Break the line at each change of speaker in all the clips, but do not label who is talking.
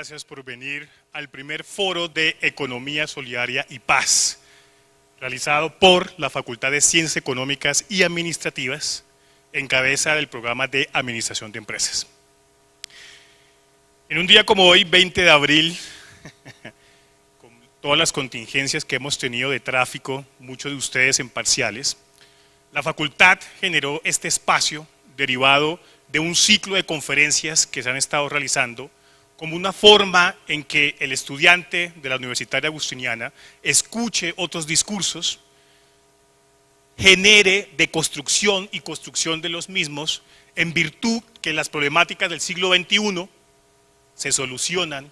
gracias por venir al primer foro de Economía Solidaria y Paz, realizado por la Facultad de Ciencias Económicas y Administrativas, en cabeza del programa de Administración de Empresas. En un día como hoy, 20 de abril, con todas las contingencias que hemos tenido de tráfico, muchos de ustedes en parciales, la facultad generó este espacio derivado de un ciclo de conferencias que se han estado realizando como una forma en que el estudiante de la Universitaria Agustiniana escuche otros discursos, genere deconstrucción y construcción de los mismos, en virtud que las problemáticas del siglo XXI se solucionan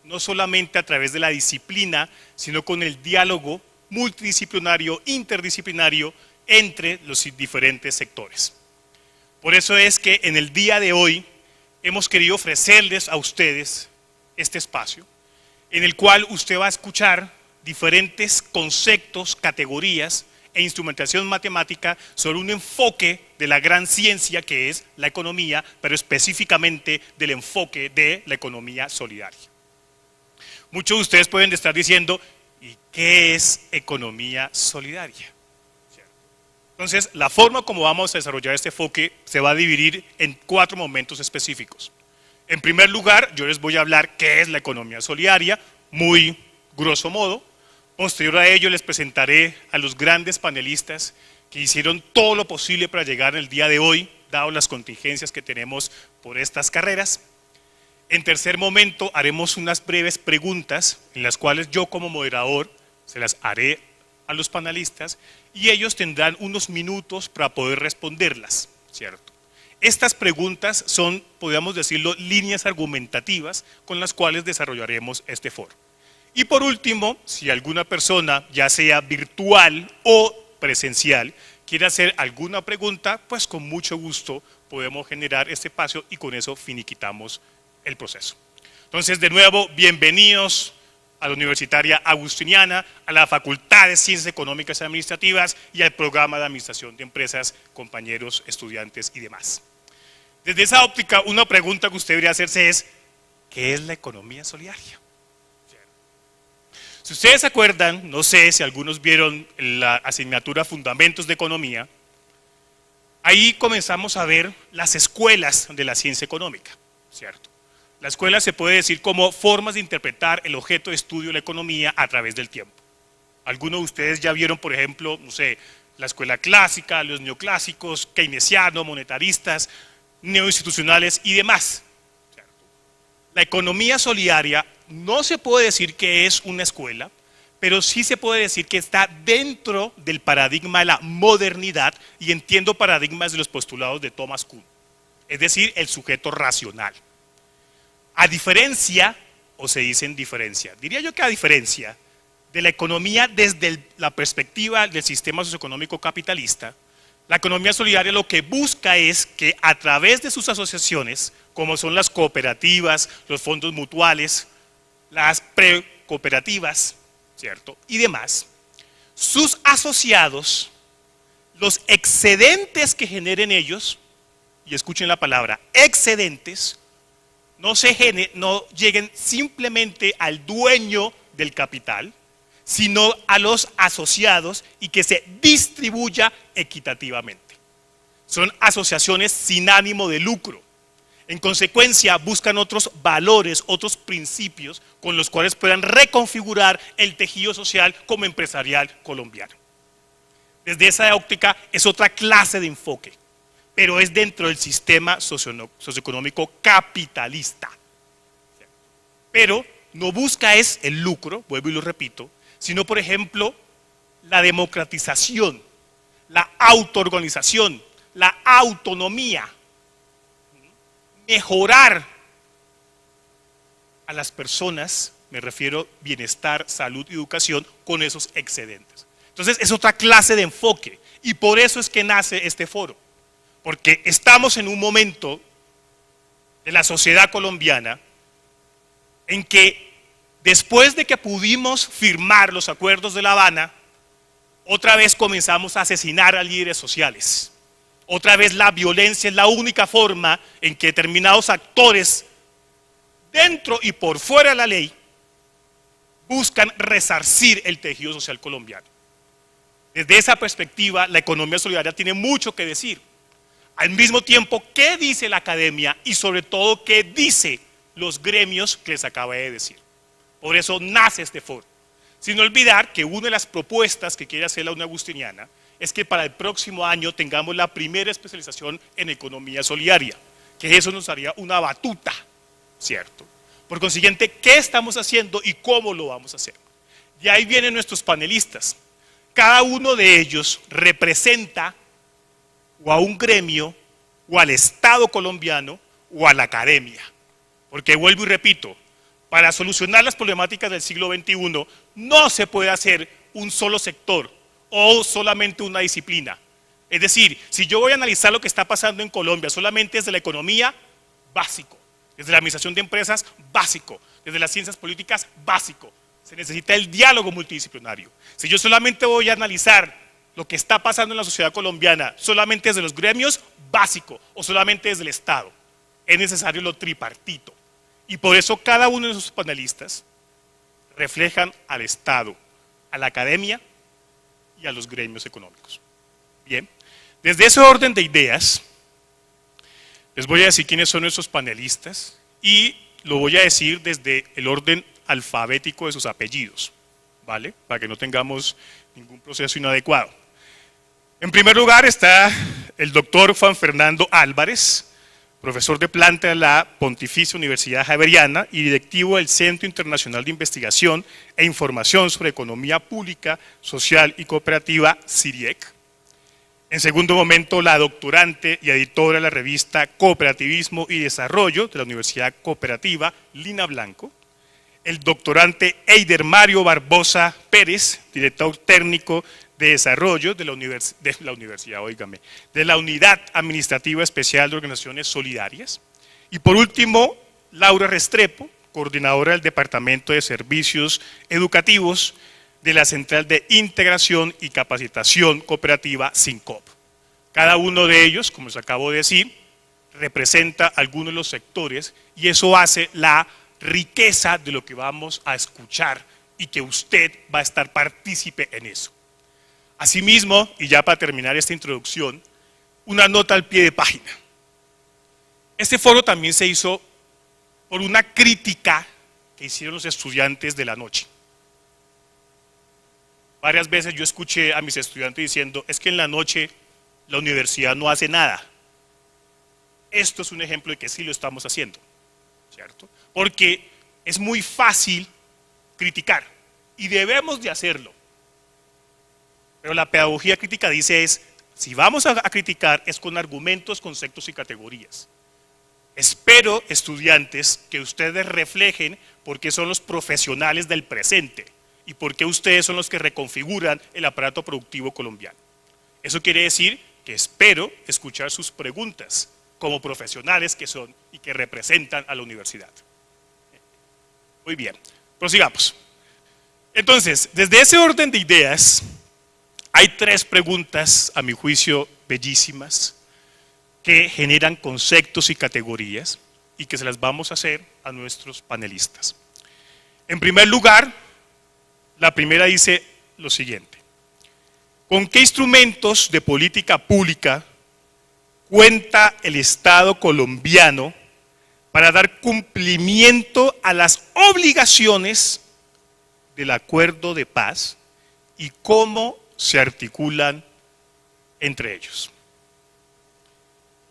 no solamente a través de la disciplina, sino con el diálogo multidisciplinario, interdisciplinario entre los diferentes sectores. Por eso es que en el día de hoy hemos querido ofrecerles a ustedes este espacio en el cual usted va a escuchar diferentes conceptos, categorías e instrumentación matemática sobre un enfoque de la gran ciencia que es la economía, pero específicamente del enfoque de la economía solidaria. Muchos de ustedes pueden estar diciendo, ¿y qué es economía solidaria? Entonces, la forma como vamos a desarrollar este enfoque se va a dividir en 4 momentos específicos. En primer lugar, yo les voy a hablar qué es la economía solidaria, muy grosso modo. Posterior a ello, les presentaré a los grandes panelistas que hicieron todo lo posible para llegar el día de hoy, dado las contingencias que tenemos por estas carreras. En tercer momento, haremos unas breves preguntas en las cuales yo como moderador se las haré a los panelistas y ellos tendrán unos minutos para poder responderlas, ¿cierto? Estas preguntas son, podríamos decirlo, líneas argumentativas con las cuales desarrollaremos este foro. Y por último, si alguna persona, ya sea virtual o presencial, quiere hacer alguna pregunta, pues con mucho gusto podemos generar este espacio y con eso finiquitamos el proceso. Entonces, de nuevo, bienvenidos a la Universitaria Agustiniana, a la Facultad de Ciencias Económicas y Administrativas y al programa de Administración de Empresas, compañeros, estudiantes y demás. Desde esa óptica, una pregunta que usted debería hacerse es, ¿qué es la economía solidaria? Si ustedes se acuerdan, no sé si algunos vieron la asignatura Fundamentos de Economía, ahí comenzamos a ver las escuelas de la ciencia económica, ¿cierto? La escuela se puede decir como formas de interpretar el objeto de estudio de la economía a través del tiempo. Algunos de ustedes ya vieron, por ejemplo, no sé, la escuela clásica, los neoclásicos, keynesianos, monetaristas, neoinstitucionales y demás. La economía solidaria no se puede decir que es una escuela, pero sí se puede decir que está dentro del paradigma de la modernidad y entiendo paradigmas de los postulados de Thomas Kuhn, es decir, el sujeto racional. A diferencia, o se dice en diferencia, diría yo que a diferencia de la economía desde la perspectiva del sistema socioeconómico capitalista, la economía solidaria lo que busca es que a través de sus asociaciones, como son las cooperativas, los fondos mutuales, las precooperativas, ¿cierto? Y demás, sus asociados, los excedentes que generen ellos, y escuchen la palabra, excedentes, no lleguen simplemente al dueño del capital, sino a los asociados y que se distribuya equitativamente. Son asociaciones sin ánimo de lucro. En consecuencia, buscan otros valores, otros principios con los cuales puedan reconfigurar el tejido social como empresarial colombiano. Desde esa óptica es otra clase de enfoque, pero es dentro del sistema socioeconómico capitalista. Pero no busca es el lucro, vuelvo y lo repito, sino por ejemplo la democratización, la autoorganización, la autonomía, mejorar a las personas, me refiero bienestar, salud y educación con esos excedentes. Entonces es otra clase de enfoque y por eso es que nace este foro. Porque estamos en un momento de la sociedad colombiana en que después de que pudimos firmar los acuerdos de La Habana, otra vez comenzamos a asesinar a líderes sociales. Otra vez la violencia es la única forma en que determinados actores dentro y por fuera de la ley, buscan resarcir el tejido social colombiano. Desde esa perspectiva, la economía solidaria tiene mucho que decir. Al mismo tiempo, ¿qué dice la academia y sobre todo qué dice los gremios que les acabo de decir? Por eso nace este foro. Sin olvidar que una de las propuestas que quiere hacer la Unión Agustiniana es que para el próximo año tengamos la primera especialización en economía solidaria, que eso nos haría una batuta, ¿cierto? Por consiguiente, ¿qué estamos haciendo y cómo lo vamos a hacer? Y ahí vienen nuestros panelistas. Cada uno de ellos representa o a un gremio, o al Estado colombiano, o a la academia. Porque vuelvo y repito, para solucionar las problemáticas del siglo XXI no se puede hacer un solo sector o solamente una disciplina. Es decir, si yo voy a analizar lo que está pasando en Colombia solamente desde la economía, básico. Desde la administración de empresas, básico. Desde las ciencias políticas, básico. Se necesita el diálogo multidisciplinario. Si yo solamente voy a analizar lo que está pasando en la sociedad colombiana solamente desde los gremios, básico, o solamente desde el Estado, es necesario lo tripartito. Y por eso cada uno de esos panelistas reflejan al Estado, a la academia y a los gremios económicos. Bien, desde ese orden de ideas, les voy a decir quiénes son nuestros panelistas y lo voy a decir desde el orden alfabético de sus apellidos, ¿vale? Para que no tengamos ningún proceso inadecuado. En primer lugar está el doctor Juan Fernando Álvarez, profesor de planta de la Pontificia Universidad Javeriana y directivo del Centro Internacional de Investigación e Información sobre Economía Pública, Social y Cooperativa, CIRIEC. En segundo momento, la doctorante y editora de la revista Cooperativismo y Desarrollo de la Universidad Cooperativa, Lina Blanco. El doctorante Eider Mario Barbosa Pérez, director técnico de Desarrollo de la Unidad Administrativa Especial de Organizaciones Solidarias. Y por último, Laura Restrepo, coordinadora del Departamento de Servicios Educativos de la Central de Integración y Capacitación Cooperativa, SINCOP. Cada uno de ellos, como les acabo de decir, representa algunos de los sectores y eso hace la riqueza de lo que vamos a escuchar y que usted va a estar partícipe en eso. Asimismo, y ya para terminar esta introducción, una nota al pie de página. Este foro también se hizo por una crítica que hicieron los estudiantes de la noche. Varias veces yo escuché a mis estudiantes diciendo, es que en la noche la universidad no hace nada. Esto es un ejemplo de que sí lo estamos haciendo, ¿cierto? Porque es muy fácil criticar y debemos de hacerlo. Pero la pedagogía crítica dice si vamos a criticar es con argumentos, conceptos y categorías. Espero, estudiantes, que ustedes reflejen por qué son los profesionales del presente y por qué ustedes son los que reconfiguran el aparato productivo colombiano. Eso quiere decir que espero escuchar sus preguntas como profesionales que son y que representan a la universidad. Muy bien, prosigamos. Entonces, desde ese orden de ideas, hay tres preguntas, a mi juicio, bellísimas, que generan conceptos y categorías y que se las vamos a hacer a nuestros panelistas. En primer lugar, la primera dice lo siguiente: ¿con qué instrumentos de política pública cuenta el Estado colombiano para dar cumplimiento a las obligaciones del acuerdo de paz y cómo se articulan entre ellos?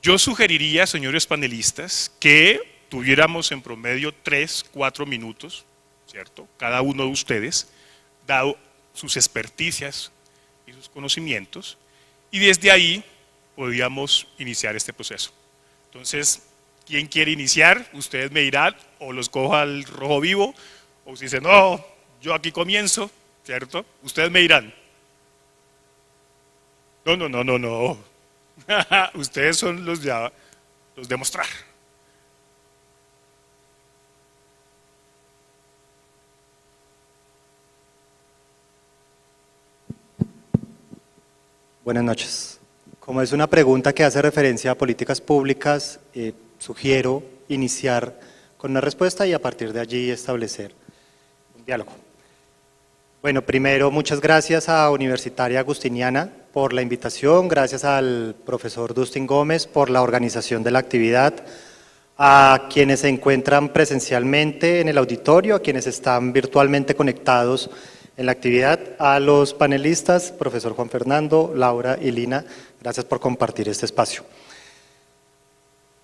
Yo sugeriría, señores panelistas, que tuviéramos en promedio 3-4 minutos, ¿cierto? Cada uno de ustedes, dado sus experticias y sus conocimientos, y desde ahí podríamos iniciar este proceso. Entonces, ¿quién quiere iniciar? Ustedes me dirán, o los cojo al rojo vivo, o si dicen, no, yo aquí comienzo, ¿cierto? Ustedes me dirán. No. Ustedes son los de mostrar.
Buenas noches. Como es una pregunta que hace referencia a políticas públicas, sugiero iniciar con una respuesta y a partir de allí establecer un diálogo. Bueno, primero, muchas gracias a Universitaria Agustiniana por la invitación, gracias al profesor Dustin Gómez por la organización de la actividad, a quienes se encuentran presencialmente en el auditorio, a quienes están virtualmente conectados en la actividad, a los panelistas, profesor Juan Fernando, Laura y Lina, gracias por compartir este espacio.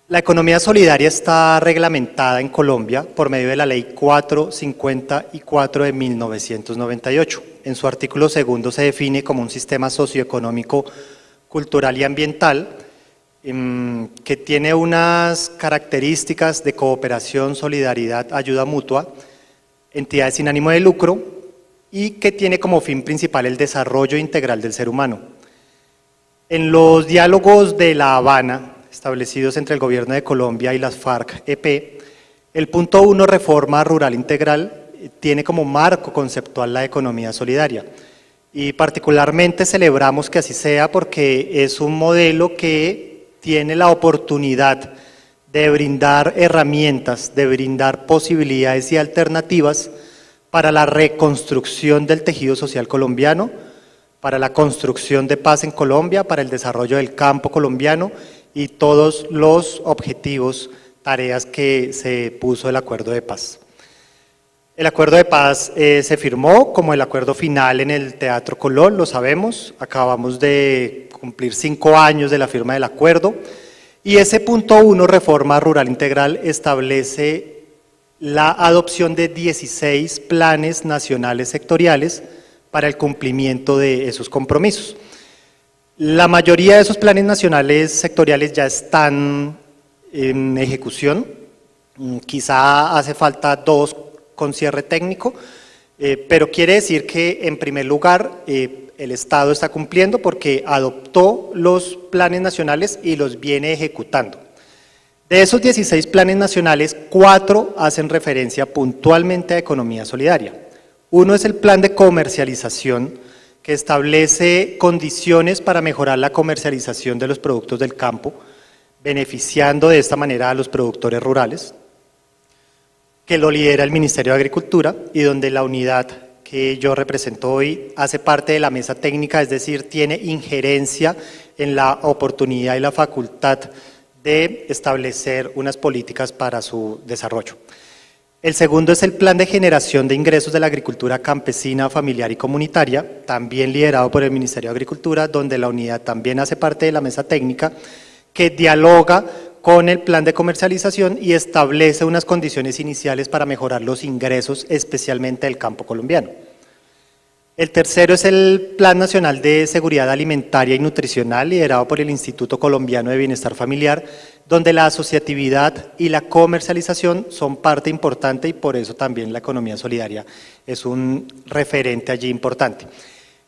La economía solidaria está reglamentada en Colombia por medio de la Ley 454 de 1998. En su artículo segundo se define como un sistema socioeconómico, cultural y ambiental que tiene unas características de cooperación, solidaridad, ayuda mutua, entidades sin ánimo de lucro y que tiene como fin principal el desarrollo integral del ser humano. En los diálogos de La Habana, establecidos entre el Gobierno de Colombia y las FARC-EP, el punto 1, reforma rural integral, tiene como marco conceptual la economía solidaria. Y particularmente celebramos que así sea porque es un modelo que tiene la oportunidad de brindar herramientas, de brindar posibilidades y alternativas para la reconstrucción del tejido social colombiano, para la construcción de paz en Colombia, para el desarrollo del campo colombiano y todos los objetivos, tareas que se puso el acuerdo de paz. El acuerdo de paz se firmó como el acuerdo final en el Teatro Colón, lo sabemos, acabamos de cumplir 5 años de la firma del acuerdo y ese punto 1, reforma rural integral, establece la adopción de 16 planes nacionales sectoriales para el cumplimiento de esos compromisos. La mayoría de esos planes nacionales sectoriales ya están en ejecución, quizá hace falta 2 con cierre técnico, pero quiere decir que en primer lugar el Estado está cumpliendo porque adoptó los planes nacionales y los viene ejecutando. De esos 16 planes nacionales, 4 hacen referencia puntualmente a economía solidaria. Uno es el plan de comercialización, que establece condiciones para mejorar la comercialización de los productos del campo, beneficiando de esta manera a los productores rurales, que lo lidera el Ministerio de Agricultura y donde la unidad que yo represento hoy hace parte de la mesa técnica, es decir, tiene injerencia en la oportunidad y la facultad de establecer unas políticas para su desarrollo. El segundo es el Plan de Generación de Ingresos de la Agricultura Campesina, Familiar y Comunitaria, también liderado por el Ministerio de Agricultura, donde la unidad también hace parte de la mesa técnica, que dialoga con el plan de comercialización y establece unas condiciones iniciales para mejorar los ingresos, especialmente del campo colombiano. El tercero es el Plan Nacional de Seguridad Alimentaria y Nutricional, liderado por el Instituto Colombiano de Bienestar Familiar, donde la asociatividad y la comercialización son parte importante y por eso también la economía solidaria es un referente allí importante.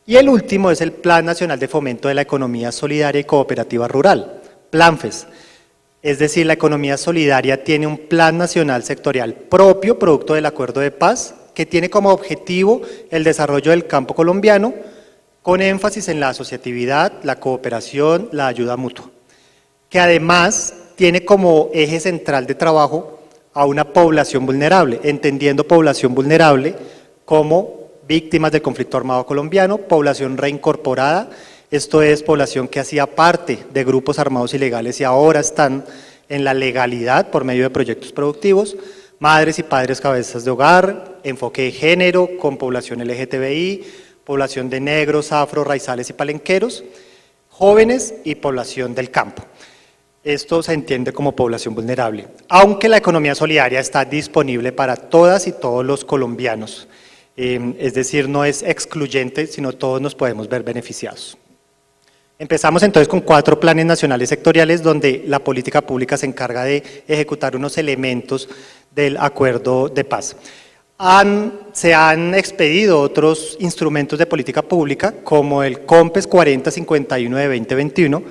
Y el último es el Plan Nacional de Fomento de la Economía Solidaria y Cooperativa Rural, PLANFES. Es decir, la economía solidaria tiene un plan nacional sectorial propio, producto del acuerdo de paz, que tiene como objetivo el desarrollo del campo colombiano, con énfasis en la asociatividad, la cooperación, la ayuda mutua, que además tiene como eje central de trabajo a una población vulnerable, entendiendo población vulnerable como víctimas del conflicto armado colombiano, población reincorporada, esto es población que hacía parte de grupos armados ilegales y ahora están en la legalidad por medio de proyectos productivos, madres y padres cabezas de hogar, enfoque de género con población LGTBI, población de negros, afro, raizales y palenqueros, jóvenes y población del campo. Esto se entiende como población vulnerable, aunque la economía solidaria está disponible para todas y todos los colombianos, es decir, no es excluyente, sino todos nos podemos ver beneficiados. Empezamos entonces con 4 planes nacionales sectoriales donde la política pública se encarga de ejecutar unos elementos del acuerdo de paz. Se han expedido otros instrumentos de política pública como el COMPES 4051 de 2021,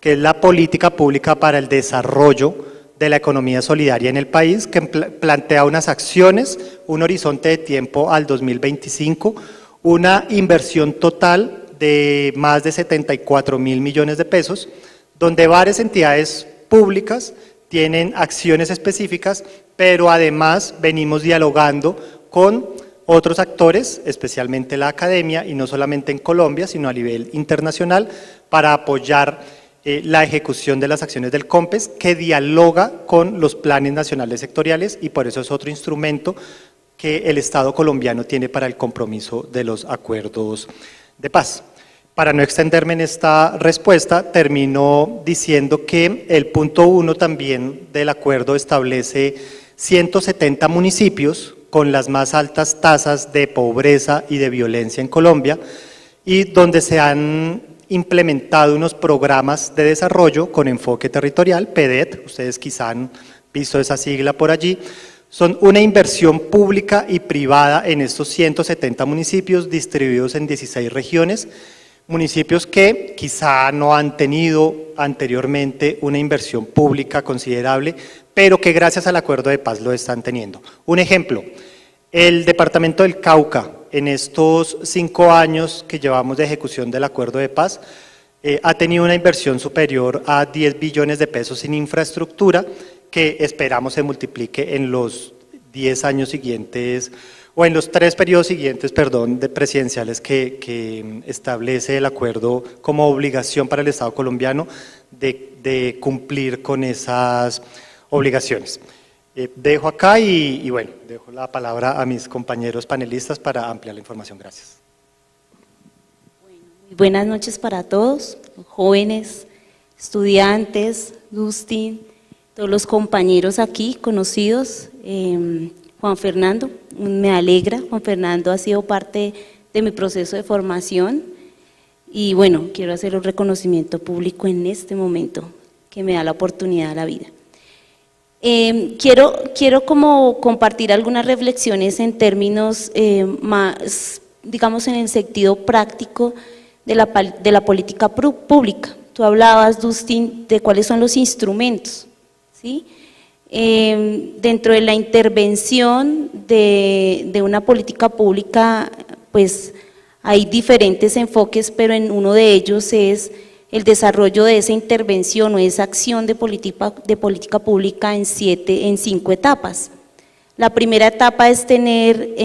que es la política pública para el desarrollo de la economía solidaria en el país, que plantea unas acciones, un horizonte de tiempo al 2025, una inversión total de más de 74.000 millones de pesos, donde varias entidades públicas tienen acciones específicas, pero además venimos dialogando con otros actores, especialmente la academia, y no solamente en Colombia, sino a nivel internacional, para apoyar la ejecución de las acciones del COMPES, que dialoga con los planes nacionales sectoriales, y por eso es otro instrumento que el Estado colombiano tiene para el compromiso de los acuerdos de paz. Para no extenderme en esta respuesta, termino diciendo que el punto 1 también del acuerdo establece 170 municipios con las más altas tasas de pobreza y de violencia en Colombia, y donde se han implementado unos programas de desarrollo con enfoque territorial, PEDET, ustedes quizá han visto esa sigla por allí. Son una inversión pública y privada en estos 170 municipios distribuidos en 16 regiones, municipios que quizá no han tenido anteriormente una inversión pública considerable, pero que gracias al acuerdo de paz lo están teniendo. Un ejemplo, el departamento del Cauca, en estos 5 años que llevamos de ejecución del acuerdo de paz, ha tenido una inversión superior a 10 billones de pesos en infraestructura, que esperamos se multiplique en los 10 años siguientes, o en los 3 periodos siguientes, perdón, de presidenciales que establece el acuerdo como obligación para el Estado colombiano de cumplir con esas obligaciones. Dejo acá y bueno, dejo la palabra a mis compañeros panelistas para ampliar la información. Gracias.
Muy buenas noches para todos, jóvenes, estudiantes, Dustin, todos los compañeros aquí conocidos. Juan Fernando, me alegra, Juan Fernando ha sido parte de mi proceso de formación y bueno, quiero hacer un reconocimiento público en este momento que me da la oportunidad de la vida. Quiero como compartir algunas reflexiones en términos más, digamos, en el sentido práctico de la política pública. Tú hablabas, Dustin, de cuáles son los instrumentos, ¿sí? Dentro de la intervención de una política pública, pues hay diferentes enfoques, pero en uno de ellos es el desarrollo de esa intervención o esa acción de política pública en 5 etapas. La primera etapa es tener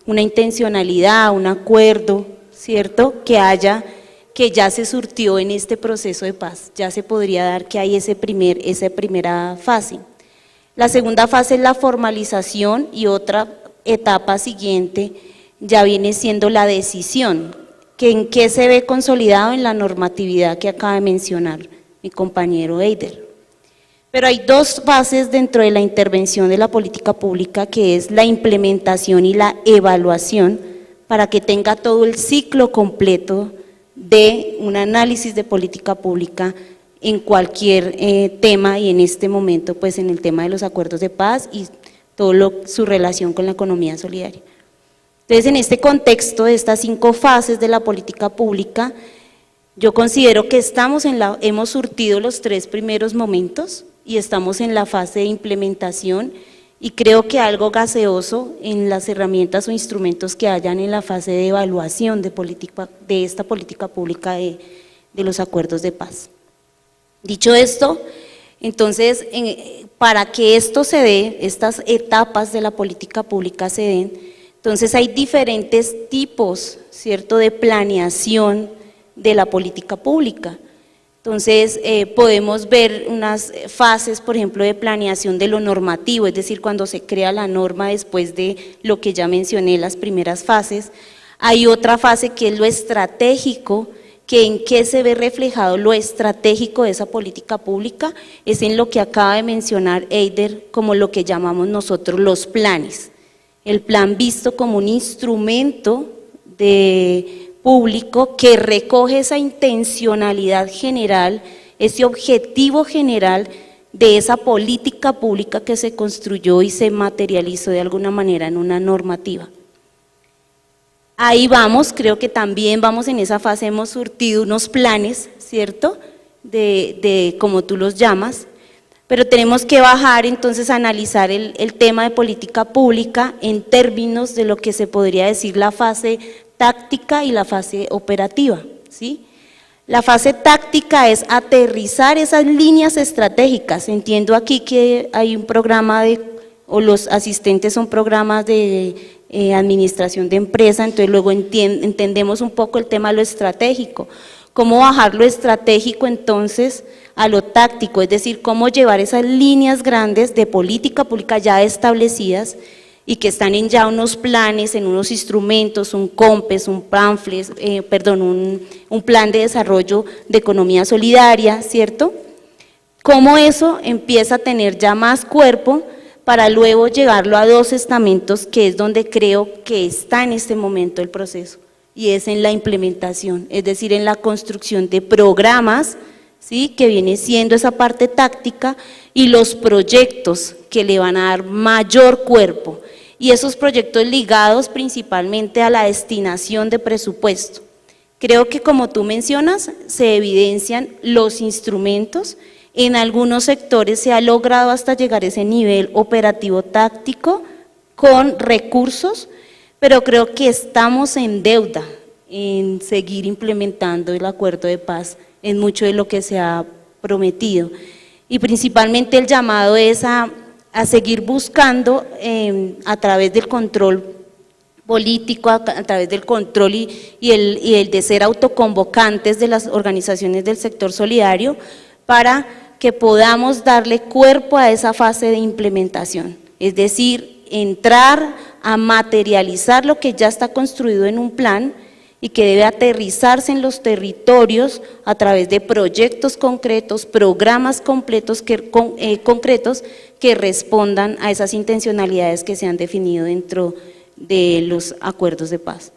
una intencionalidad, un acuerdo, ¿cierto?, que ya se surtió en este proceso de paz, ya se podría dar que hay esa primera fase. La segunda fase es la formalización y otra etapa siguiente ya viene siendo la decisión, que en qué se ve consolidado en la normatividad que acaba de mencionar mi compañero Eider. Pero hay 2 fases dentro de la intervención de la política pública, que es la implementación y la evaluación, para que tenga todo el ciclo completo de un análisis de política pública en cualquier tema, y en este momento pues en el tema de los acuerdos de paz y su relación con la economía solidaria. Entonces, en este contexto de estas 5 fases de la política pública, yo considero que hemos surtido los 3 primeros momentos y estamos en la fase de implementación, y creo que algo gaseoso en las herramientas o instrumentos que hayan en la fase de evaluación de esta política pública de los acuerdos de paz. Dicho esto, entonces, para que esto se dé, estas etapas de la política pública se den, entonces hay diferentes tipos, ¿cierto?, de planeación de la política pública. Entonces, podemos ver unas fases, por ejemplo, de planeación de lo normativo, es decir, cuando se crea la norma después de lo que ya mencioné, las primeras fases. Hay otra fase que es lo estratégico, que en qué se ve reflejado lo estratégico de esa política pública, es en lo que acaba de mencionar Eider, como lo que llamamos nosotros los planes. El plan visto como un instrumento público que recoge esa intencionalidad general, ese objetivo general de esa política pública que se construyó y se materializó de alguna manera en una normativa. Ahí vamos, creo que también vamos en esa fase, hemos surtido unos planes, ¿cierto?, de como tú los llamas, pero tenemos que bajar entonces a analizar el tema de política pública en términos de lo que se podría decir la fase táctica y la fase operativa, ¿sí? La fase táctica es aterrizar esas líneas estratégicas. Entiendo aquí que hay un programa o los asistentes son programas de administración de empresa, entonces luego entendemos un poco el tema de lo estratégico. Cómo bajar lo estratégico entonces a lo táctico, es decir, cómo llevar esas líneas grandes de política pública ya establecidas y que están en ya unos planes, en unos instrumentos, un COMPES, un PANFLES, un plan de desarrollo de economía solidaria, ¿cierto? Cómo eso empieza a tener ya más cuerpo para luego llevarlo a 2 estamentos, que es donde creo que está en este momento el proceso, y es en la implementación, es decir, en la construcción de programas, ¿sí?, que viene siendo esa parte táctica, y los proyectos que le van a dar mayor cuerpo, y esos proyectos ligados principalmente a la destinación de presupuesto. Creo que como tú mencionas, se evidencian los instrumentos, en algunos sectores se ha logrado hasta llegar a ese nivel operativo táctico con recursos, pero creo que estamos en deuda en seguir implementando el acuerdo de paz en mucho de lo que se ha prometido. Y principalmente el llamado es a seguir buscando a través del control político, a través del control y el de ser autoconvocantes de las organizaciones del sector solidario, para que podamos darle cuerpo a esa fase de implementación, es decir, entrar a materializar lo que ya está construido en un plan y que debe aterrizarse en los territorios a través de proyectos concretos, programas concretos que respondan a esas intencionalidades que se han definido dentro de los acuerdos de paz.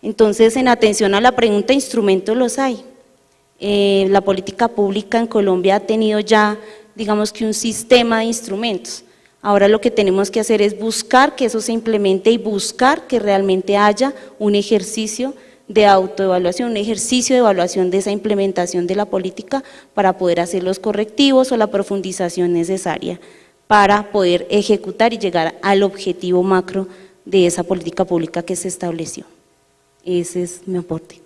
Entonces, en atención a la pregunta, instrumentos los hay. La política pública en Colombia ha tenido ya, digamos que un sistema de instrumentos. Ahora lo que tenemos que hacer es buscar que eso se implemente y buscar que realmente haya un ejercicio de autoevaluación, un ejercicio de evaluación de esa implementación de la política para poder hacer los correctivos o la profundización necesaria para poder ejecutar y llegar al objetivo macro de esa política pública que se estableció. Ese es mi aporte.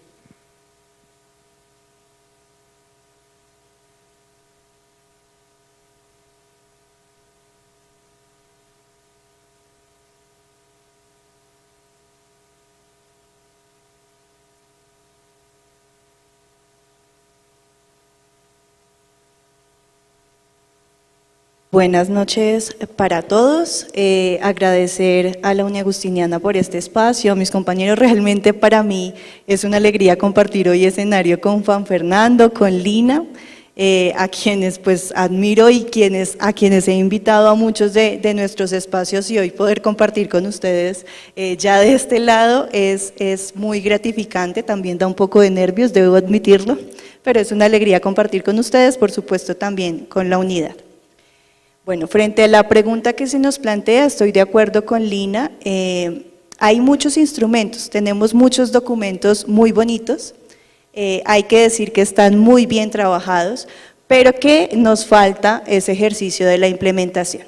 Buenas noches para todos, agradecer a la Uni Agustiniana por este espacio, a mis compañeros. Realmente para mí es una alegría compartir hoy escenario con Juan Fernando, con Lina, a quienes pues admiro y a quienes he invitado a muchos de nuestros espacios, y hoy poder compartir con ustedes ya de este lado es muy gratificante, también da un poco de nervios, debo admitirlo, pero es una alegría compartir con ustedes, por supuesto también con la unidad. Bueno, frente a la pregunta que se nos plantea, estoy de acuerdo con Lina, hay muchos instrumentos, tenemos muchos documentos muy bonitos, hay que decir que están muy bien trabajados, pero que nos falta ese ejercicio de la implementación.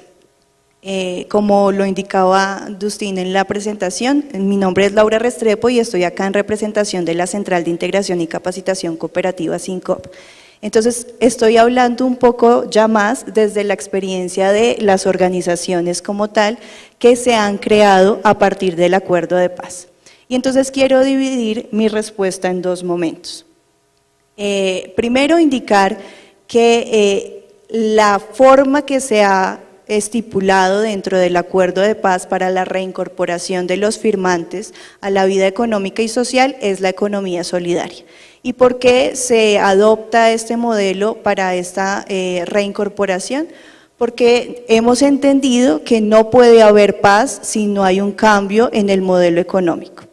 Como lo indicaba Dustin en la presentación, mi nombre es Laura Restrepo y estoy acá en representación de la Central de Integración y Capacitación Cooperativa CINCOP. Entonces, estoy hablando un poco ya más desde la experiencia de las organizaciones como tal que se han creado a partir del acuerdo de paz. Y entonces quiero dividir mi respuesta en 2 momentos. Primero, indicar que la forma que se ha estipulado dentro del acuerdo de paz para la reincorporación de los firmantes a la vida económica y social es la economía solidaria. ¿Y por qué se adopta este modelo para esta reincorporación? Porque hemos entendido que no puede haber paz si no hay un cambio en el modelo económico.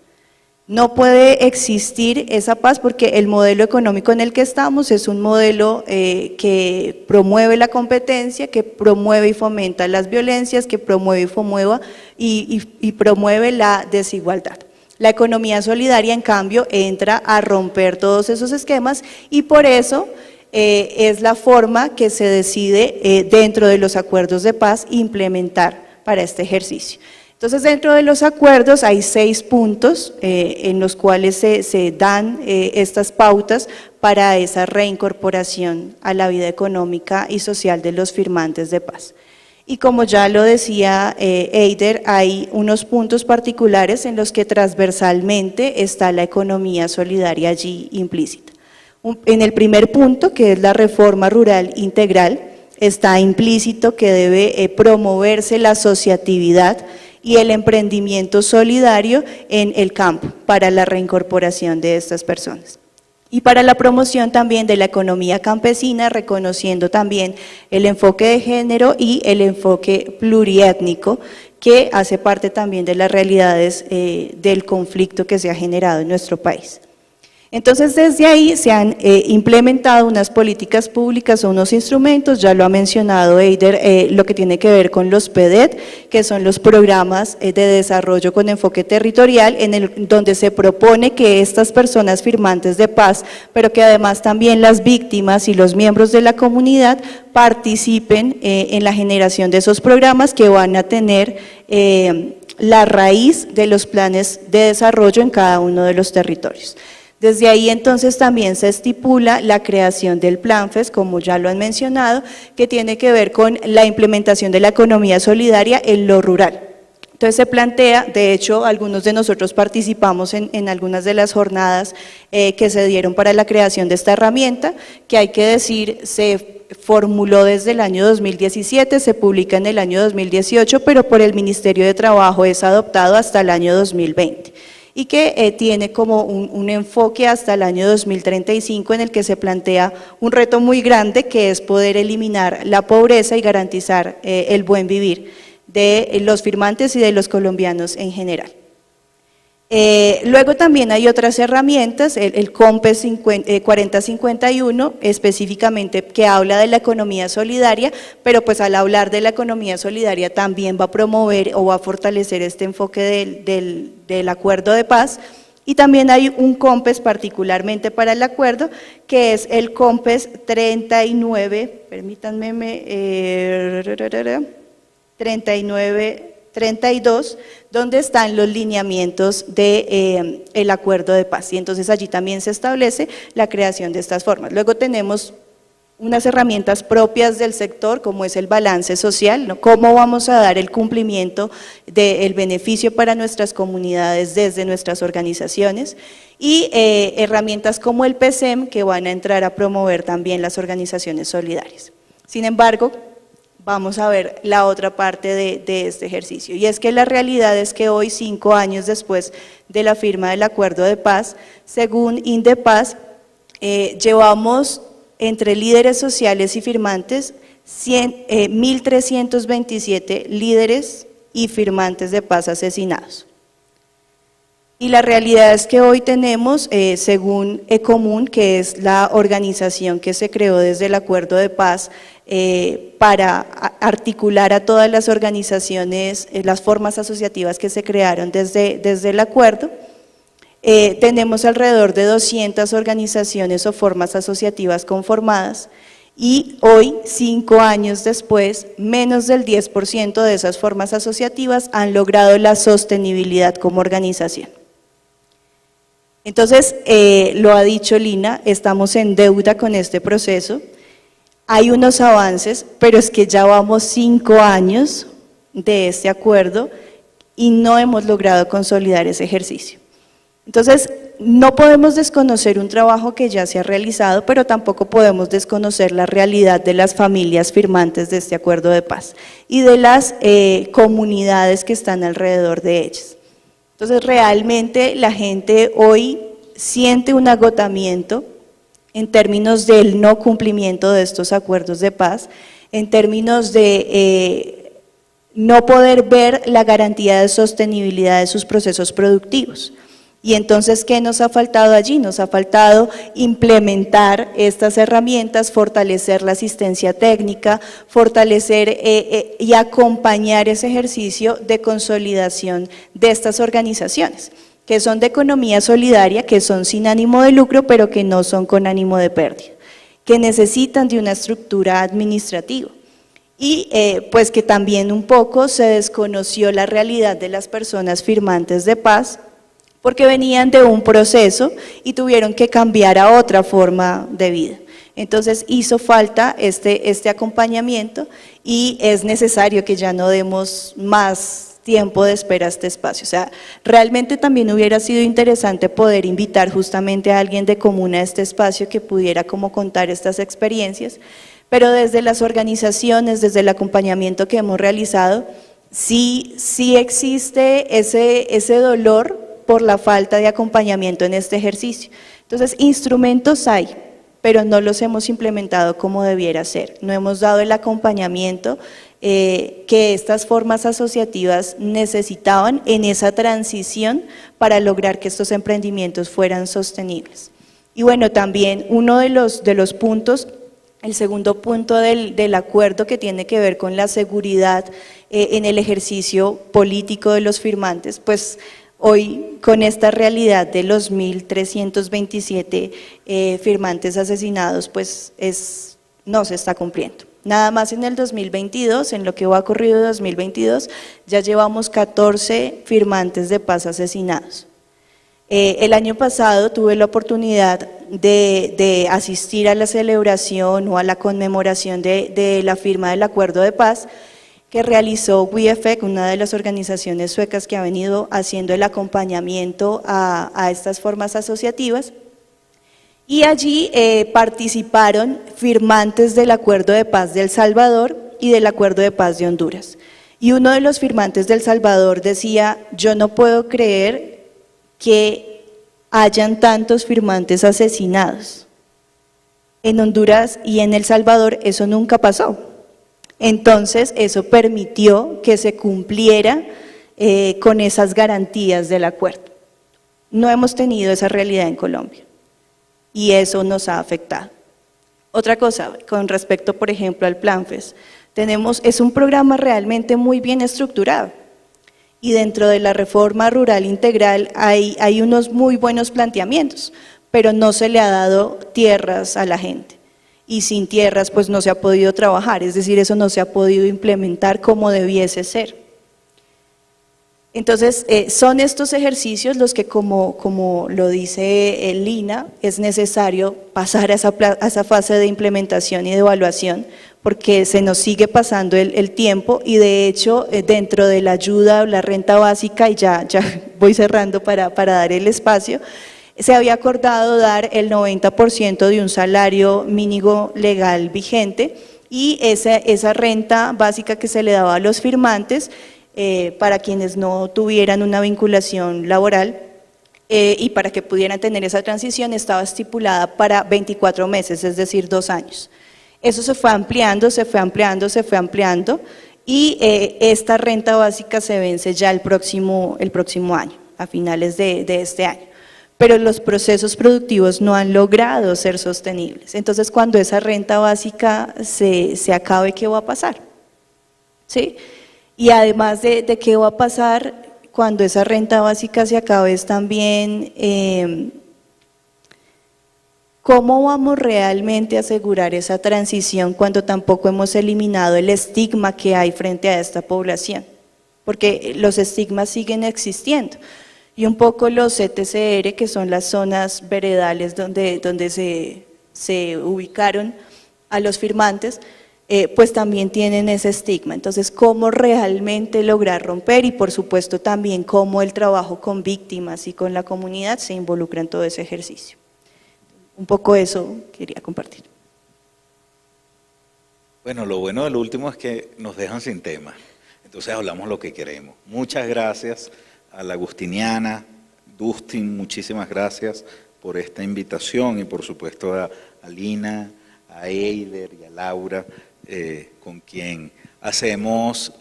No puede existir esa paz porque el modelo económico en el que estamos es un modelo que promueve la competencia, que promueve y fomenta las violencias, que promueve y promueve la desigualdad. La economía solidaria, en cambio, entra a romper todos esos esquemas y por eso es la forma que se decide dentro de los acuerdos de paz implementar para este ejercicio. Entonces, dentro de los acuerdos hay 6 puntos en los cuales se dan estas pautas para esa reincorporación a la vida económica y social de los firmantes de paz. Y como ya lo decía Eider, hay unos puntos particulares en los que transversalmente está la economía solidaria allí implícita. En el primer punto, que es la reforma rural integral, está implícito que debe promoverse la asociatividad y el emprendimiento solidario en el campo para la reincorporación de estas personas. Y para la promoción también de la economía campesina, reconociendo también el enfoque de género y el enfoque pluriétnico, que hace parte también de las realidades del conflicto que se ha generado en nuestro país. Entonces, desde ahí se han implementado unas políticas públicas o unos instrumentos, ya lo ha mencionado Eider, lo que tiene que ver con los PEDET, que son los programas de desarrollo con enfoque territorial, donde se propone que estas personas firmantes de paz, pero que además también las víctimas y los miembros de la comunidad participen en la generación de esos programas que van a tener la raíz de los planes de desarrollo en cada uno de los territorios. Desde ahí entonces también se estipula la creación del PLANFES, como ya lo han mencionado, que tiene que ver con la implementación de la economía solidaria en lo rural. Entonces se plantea, de hecho algunos de nosotros participamos en algunas de las jornadas que se dieron para la creación de esta herramienta, que hay que decir se formuló desde el año 2017, se publica en el año 2018, pero por el Ministerio de Trabajo es adoptado hasta el año 2020. Y que tiene como un enfoque hasta el año 2035 en el que se plantea un reto muy grande, que es poder eliminar la pobreza y garantizar el buen vivir de los firmantes y de los colombianos en general. Luego también hay otras herramientas, el COMPES 4051 específicamente, que habla de la economía solidaria, pero pues al hablar de la economía solidaria también va a promover o va a fortalecer este enfoque del acuerdo de paz. Y también hay un COMPES particularmente para el acuerdo, que es el COMPES 39, permítanme, 32, donde están los lineamientos del acuerdo de paz, y entonces allí también se establece la creación de estas formas. Luego tenemos unas herramientas propias del sector, como es el balance social, ¿no? Cómo vamos a dar el cumplimiento del beneficio para nuestras comunidades desde nuestras organizaciones, y herramientas como el PSEM, que van a entrar a promover también las organizaciones solidarias. Sin embargo, vamos a ver la otra parte de este ejercicio, y es que la realidad es que hoy, 5 años después de la firma del acuerdo de paz, según Indepaz, llevamos entre líderes sociales y firmantes 1.327 líderes y firmantes de paz asesinados. Y la realidad es que hoy tenemos, según ECOMUN, que es la organización que se creó desde el acuerdo de paz para articular a todas las organizaciones, las formas asociativas que se crearon desde el acuerdo, tenemos alrededor de 200 organizaciones o formas asociativas conformadas, y hoy, 5 años después, menos del 10% de esas formas asociativas han logrado la sostenibilidad como organización. Entonces, lo ha dicho Lina, estamos en deuda con este proceso, hay unos avances, pero es que ya vamos 5 años de este acuerdo y no hemos logrado consolidar ese ejercicio. Entonces, no podemos desconocer un trabajo que ya se ha realizado, pero tampoco podemos desconocer la realidad de las familias firmantes de este acuerdo de paz y de las comunidades que están alrededor de ellas. Entonces, realmente la gente hoy siente un agotamiento en términos del no cumplimiento de estos acuerdos de paz, en términos de no poder ver la garantía de sostenibilidad de sus procesos productivos. Y entonces, ¿qué nos ha faltado allí? Nos ha faltado implementar estas herramientas, fortalecer la asistencia técnica, fortalecer y acompañar ese ejercicio de consolidación de estas organizaciones, que son de economía solidaria, que son sin ánimo de lucro, pero que no son con ánimo de pérdida, que necesitan de una estructura administrativa. y pues que también un poco se desconoció la realidad de las personas firmantes de paz, porque venían de un proceso y tuvieron que cambiar a otra forma de vida. Entonces hizo falta este acompañamiento y es necesario que ya no demos más tiempo de espera a este espacio. O sea, realmente también hubiera sido interesante poder invitar justamente a alguien de comuna a este espacio que pudiera como contar estas experiencias, pero desde las organizaciones, desde el acompañamiento que hemos realizado, sí existe ese dolor por la falta de acompañamiento en este ejercicio. Entonces, instrumentos hay, pero no los hemos implementado como debiera ser. No hemos dado el acompañamiento que estas formas asociativas necesitaban en esa transición para lograr que estos emprendimientos fueran sostenibles. Y bueno, también uno de los puntos, el segundo punto del acuerdo que tiene que ver con la seguridad en el ejercicio político de los firmantes, pues hoy con esta realidad de los 1.327 firmantes asesinados, pues no se está cumpliendo. Nada más en el 2022, en lo que va corrido de 2022, ya llevamos 14 firmantes de paz asesinados. El año pasado tuve la oportunidad de asistir a la celebración o a la conmemoración de la firma del acuerdo de paz que realizó WeEffect, una de las organizaciones suecas que ha venido haciendo el acompañamiento a estas formas asociativas. Y allí participaron firmantes del Acuerdo de Paz de El Salvador y del Acuerdo de Paz de Honduras. Y uno de los firmantes de El Salvador decía, yo no puedo creer que hayan tantos firmantes asesinados. En Honduras y en El Salvador eso nunca pasó. Entonces eso permitió que se cumpliera con esas garantías del acuerdo. No hemos tenido esa realidad en Colombia. Y eso nos ha afectado. Otra cosa, con respecto, por ejemplo, al PlanFest, es un programa realmente muy bien estructurado y dentro de la reforma rural integral hay unos muy buenos planteamientos, pero no se le ha dado tierras a la gente y sin tierras pues no se ha podido trabajar, es decir, eso no se ha podido implementar como debiese ser. Entonces, son estos ejercicios los que, como lo dice Lina, es necesario pasar a esa fase de implementación y de evaluación, porque se nos sigue pasando el tiempo y de hecho, dentro de la ayuda o la renta básica, y ya voy cerrando para dar el espacio, se había acordado dar el 90% de un salario mínimo legal vigente y esa renta básica que se le daba a los firmantes, para quienes no tuvieran una vinculación laboral y para que pudieran tener esa transición estaba estipulada para 24 meses, es decir, 2 años. Eso se fue ampliando, se fue ampliando y esta renta básica se vence ya el próximo año, a finales de este año. Pero los procesos productivos no han logrado ser sostenibles. Entonces, cuando esa renta básica se acabe, ¿qué va a pasar? ¿Sí? Y además de qué va a pasar cuando esa renta básica se acabe es también cómo vamos realmente a asegurar esa transición cuando tampoco hemos eliminado el estigma que hay frente a esta población, porque los estigmas siguen existiendo. Y un poco los CTCR, que son las zonas veredales donde se ubicaron a los firmantes, pues también tienen ese estigma. Entonces, ¿cómo realmente lograr romper? Y por supuesto también cómo el trabajo con víctimas y con la comunidad se involucra en todo ese ejercicio. Un poco eso quería compartir.
Bueno, lo bueno de lo último es que nos dejan sin tema, entonces hablamos lo que queremos. Muchas gracias a la Agustiniana, Dustin, muchísimas gracias por esta invitación y por supuesto a Lina, a Eider y a Laura, con quien hacemos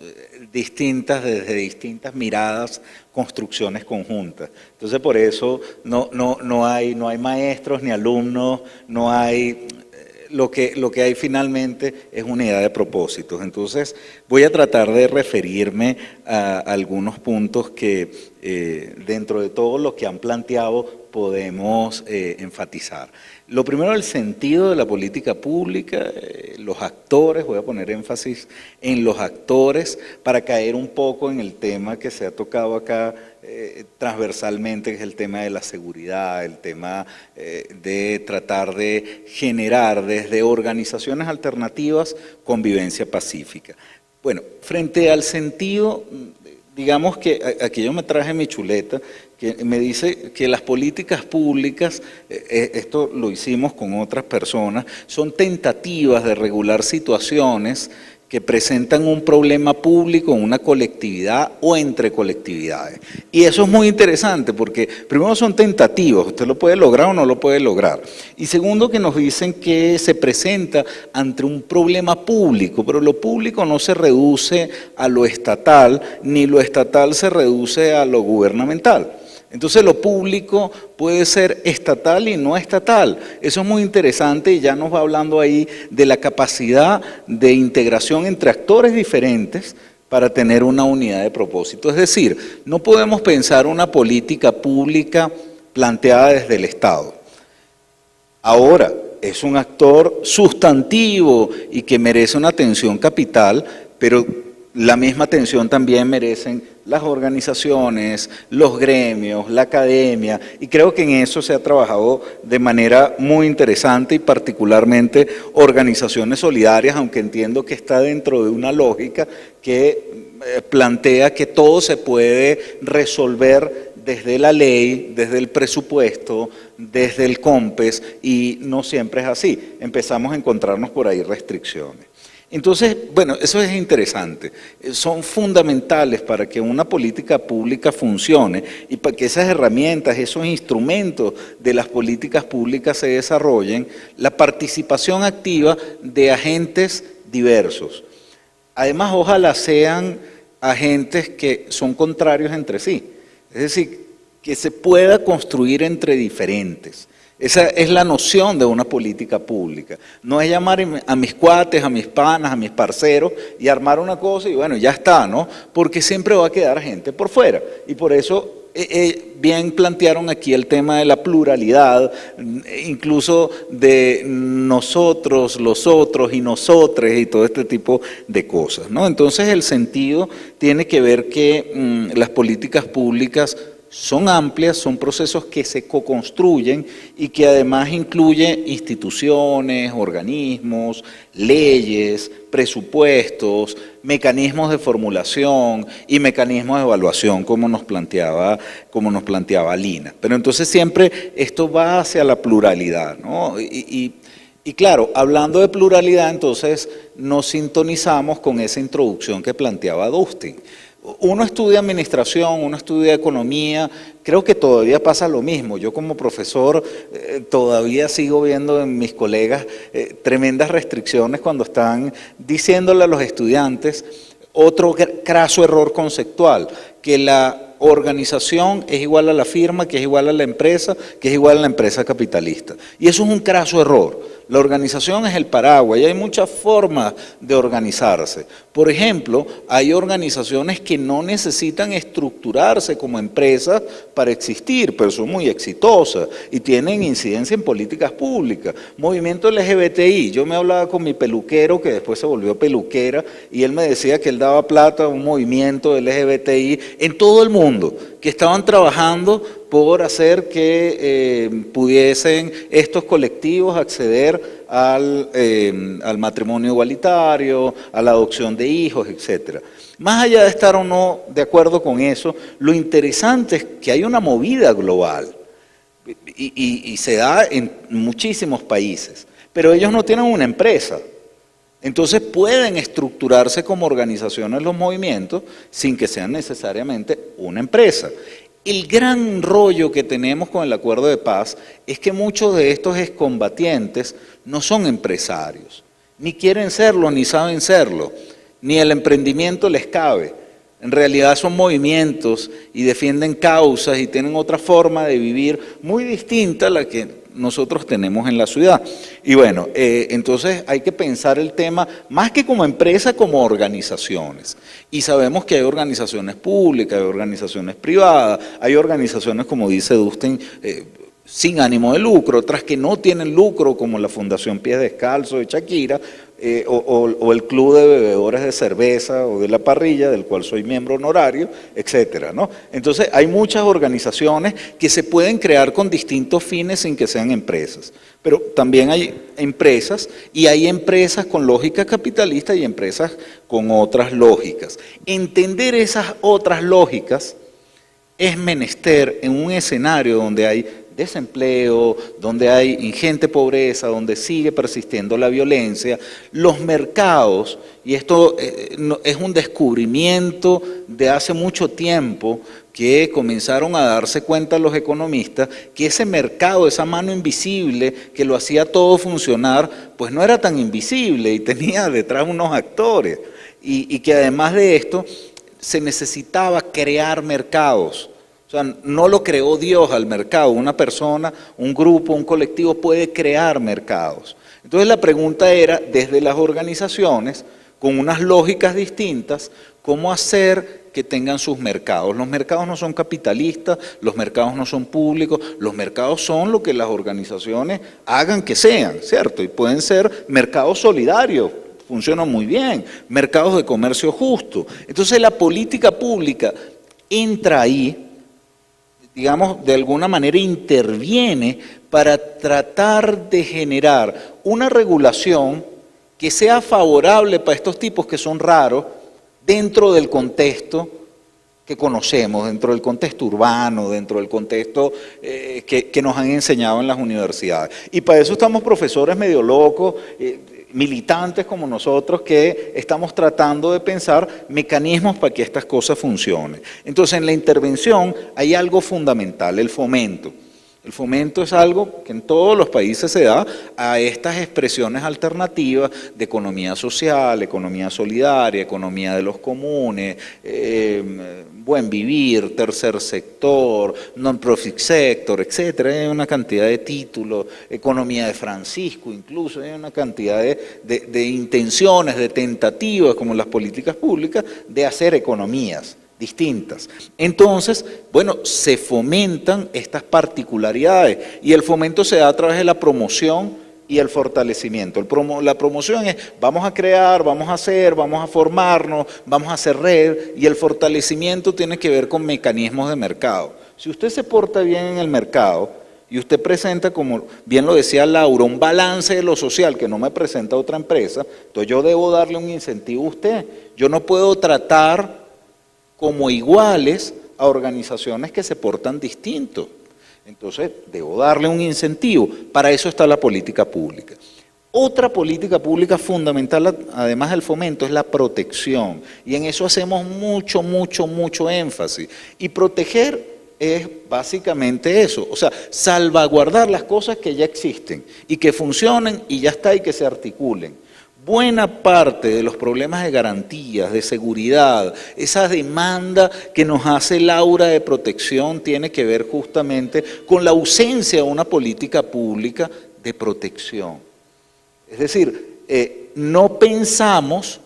desde distintas miradas, construcciones conjuntas. Entonces por eso no hay maestros ni alumnos, no hay lo que hay finalmente es unidad de propósitos. Entonces, voy a tratar de referirme a algunos puntos que dentro de todo lo que han planteado podemos enfatizar. Lo primero, el sentido de la política pública, los actores, voy a poner énfasis en los actores para caer un poco en el tema que se ha tocado acá transversalmente, que es el tema de la seguridad, el tema de tratar de generar desde organizaciones alternativas convivencia pacífica. Bueno, frente al sentido, digamos que aquí yo me traje mi chuleta, que me dice que las políticas públicas, esto lo hicimos con otras personas, son tentativas de regular situaciones que presentan un problema público en una colectividad o entre colectividades. Y eso es muy interesante porque primero son tentativas, usted lo puede lograr o no lo puede lograr. Y segundo, que nos dicen que se presenta ante un problema público, pero lo público no se reduce a lo estatal, ni lo estatal se reduce a lo gubernamental. Entonces lo público puede ser estatal y no estatal. Eso es muy interesante y ya nos va hablando ahí de la capacidad de integración entre actores diferentes para tener una unidad de propósito. Es decir, no podemos pensar una política pública planteada desde el Estado. Ahora, es un actor sustantivo y que merece una atención capital, pero la misma atención también merecen las organizaciones, los gremios, la academia, y creo que en eso se ha trabajado de manera muy interesante y particularmente organizaciones solidarias, aunque entiendo que está dentro de una lógica que plantea que todo se puede resolver desde la ley, desde el presupuesto, desde el COMPES, y no siempre es así. Empezamos a encontrarnos por ahí restricciones. Entonces, bueno, eso es interesante. Son fundamentales para que una política pública funcione y para que esas herramientas, esos instrumentos de las políticas públicas se desarrollen, la participación activa de agentes diversos. Además, ojalá sean agentes que son contrarios entre sí. Es decir, que se pueda construir entre diferentes. Esa es la noción de una política pública. No es llamar a mis cuates, a mis panas, a mis parceros y armar una cosa y bueno, ya está, ¿no? Porque siempre va a quedar gente por fuera. Y por eso bien plantearon aquí el tema de la pluralidad, incluso de nosotros, los otros y nosotres y todo este tipo de cosas, ¿no? Entonces el sentido tiene que ver que las políticas públicas son amplias, son procesos que se co-construyen y que además incluye instituciones, organismos, leyes, presupuestos, mecanismos de formulación y mecanismos de evaluación, como nos planteaba Lina. Pero entonces siempre esto va hacia la pluralidad, ¿no? Y claro, hablando de pluralidad, entonces nos sintonizamos con esa introducción que planteaba Dustin. Uno estudia administración, uno estudia economía, creo que todavía pasa lo mismo. Yo como profesor todavía sigo viendo en mis colegas tremendas restricciones cuando están diciéndole a los estudiantes otro craso error conceptual, que la organización es igual a la firma, que es igual a la empresa, que es igual a la empresa capitalista. Y eso es un craso error. La organización es el paraguas y hay muchas formas de organizarse. Por ejemplo, hay organizaciones que no necesitan estructurarse como empresas para existir, pero son muy exitosas y tienen incidencia en políticas públicas. Movimiento LGBTI, yo me hablaba con mi peluquero que después se volvió peluquera y él me decía que él daba plata a un movimiento LGBTI en todo el mundo, que estaban trabajando por hacer que pudiesen estos colectivos acceder al matrimonio igualitario, a la adopción de hijos, etc. Más allá de estar o no de acuerdo con eso, lo interesante es que hay una movida global y se da en muchísimos países, pero ellos no tienen una empresa. Entonces pueden estructurarse como organizaciones los movimientos sin que sean necesariamente una empresa. El gran rollo que tenemos con el acuerdo de paz es que muchos de estos excombatientes no son empresarios, ni quieren serlo, ni saben serlo, ni el emprendimiento les cabe. En realidad son movimientos y defienden causas y tienen otra forma de vivir muy distinta a la que nosotros tenemos en la ciudad. Y bueno, entonces hay que pensar el tema más que como empresa, como organizaciones. Y sabemos que hay organizaciones públicas, hay organizaciones privadas, hay organizaciones, como dice Dustin, sin ánimo de lucro, otras que no tienen lucro, como la Fundación Pies Descalzos de Shakira, o el Club de Bebedores de Cerveza o de La Parrilla, del cual soy miembro honorario, etcétera, ¿no? Entonces hay muchas organizaciones que se pueden crear con distintos fines sin que sean empresas, pero también hay empresas, y hay empresas con lógica capitalista y empresas con otras lógicas. Entender esas otras lógicas es menester en un escenario donde hay desempleo, donde hay ingente pobreza, donde sigue persistiendo la violencia. Los mercados, y esto es un descubrimiento de hace mucho tiempo, que comenzaron a darse cuenta los economistas, que ese mercado, esa mano invisible que lo hacía todo funcionar, pues no era tan invisible y tenía detrás unos actores, y que además de esto se necesitaba crear mercados. O sea, no lo creó Dios al mercado, una persona, un grupo, un colectivo puede crear mercados. Entonces la pregunta era, desde las organizaciones, con unas lógicas distintas, ¿cómo hacer que tengan sus mercados? Los mercados no son capitalistas, los mercados no son públicos, los mercados son lo que las organizaciones hagan que sean, ¿cierto? Y pueden ser mercados solidarios, funcionan muy bien, mercados de comercio justo. Entonces la política pública entra ahí, digamos, de alguna manera interviene para tratar de generar una regulación que sea favorable para estos tipos que son raros dentro del contexto que conocemos, dentro del contexto urbano, dentro del contexto que nos han enseñado en las universidades. Y para eso estamos profesores medio locos, militantes como nosotros, que estamos tratando de pensar mecanismos para que estas cosas funcionen. Entonces, en la intervención hay algo fundamental, el fomento. El fomento es algo que en todos los países se da a estas expresiones alternativas de economía social, economía solidaria, economía de los comunes, buen vivir, tercer sector, non-profit sector, etcétera. Hay una cantidad de títulos, economía de Francisco incluso, hay una cantidad de intenciones, de tentativas, como las políticas públicas, de hacer economías distintas. Entonces, bueno, se fomentan estas particularidades y el fomento se da a través de la promoción y el fortalecimiento. La promoción es vamos a crear, vamos a hacer, vamos a formarnos, vamos a hacer red, y el fortalecimiento tiene que ver con mecanismos de mercado. Si usted se porta bien en el mercado y usted presenta, como bien lo decía Laura, un balance de lo social que no me presenta otra empresa, entonces yo debo darle un incentivo a usted. Yo no puedo tratar como iguales a organizaciones que se portan distintos. Entonces, debo darle un incentivo. Para eso está la política pública. Otra política pública fundamental, además del fomento, es la protección. Y en eso hacemos mucho énfasis. Y proteger es básicamente eso. O sea, salvaguardar las cosas que ya existen y que funcionen y ya está, y que se articulen. Buena parte de los problemas de garantías, de seguridad, esa demanda que nos hace Laura de protección tiene que ver justamente con la ausencia de una política pública de protección. Es decir, no pensamos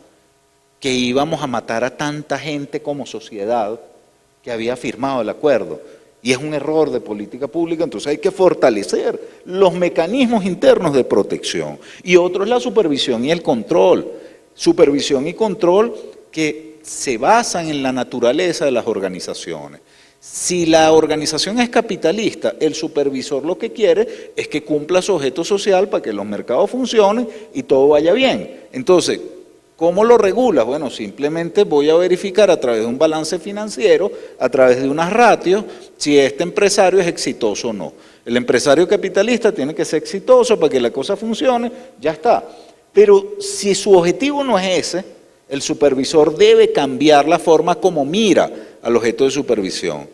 que íbamos a matar a tanta gente como sociedad que había firmado el acuerdo. Y es un error de política pública, entonces hay que fortalecer los mecanismos internos de protección. Y otro es la supervisión y el control. Supervisión y control que se basan en la naturaleza de las organizaciones. Si la organización es capitalista, el supervisor lo que quiere es que cumpla su objeto social para que los mercados funcionen y todo vaya bien. Entonces, ¿cómo lo regulas? Bueno, simplemente voy a verificar a través de un balance financiero, a través de unas ratios, si este empresario es exitoso o no. El empresario capitalista tiene que ser exitoso para que la cosa funcione, ya está. Pero si su objetivo no es ese, el supervisor debe cambiar la forma como mira al objeto de supervisión.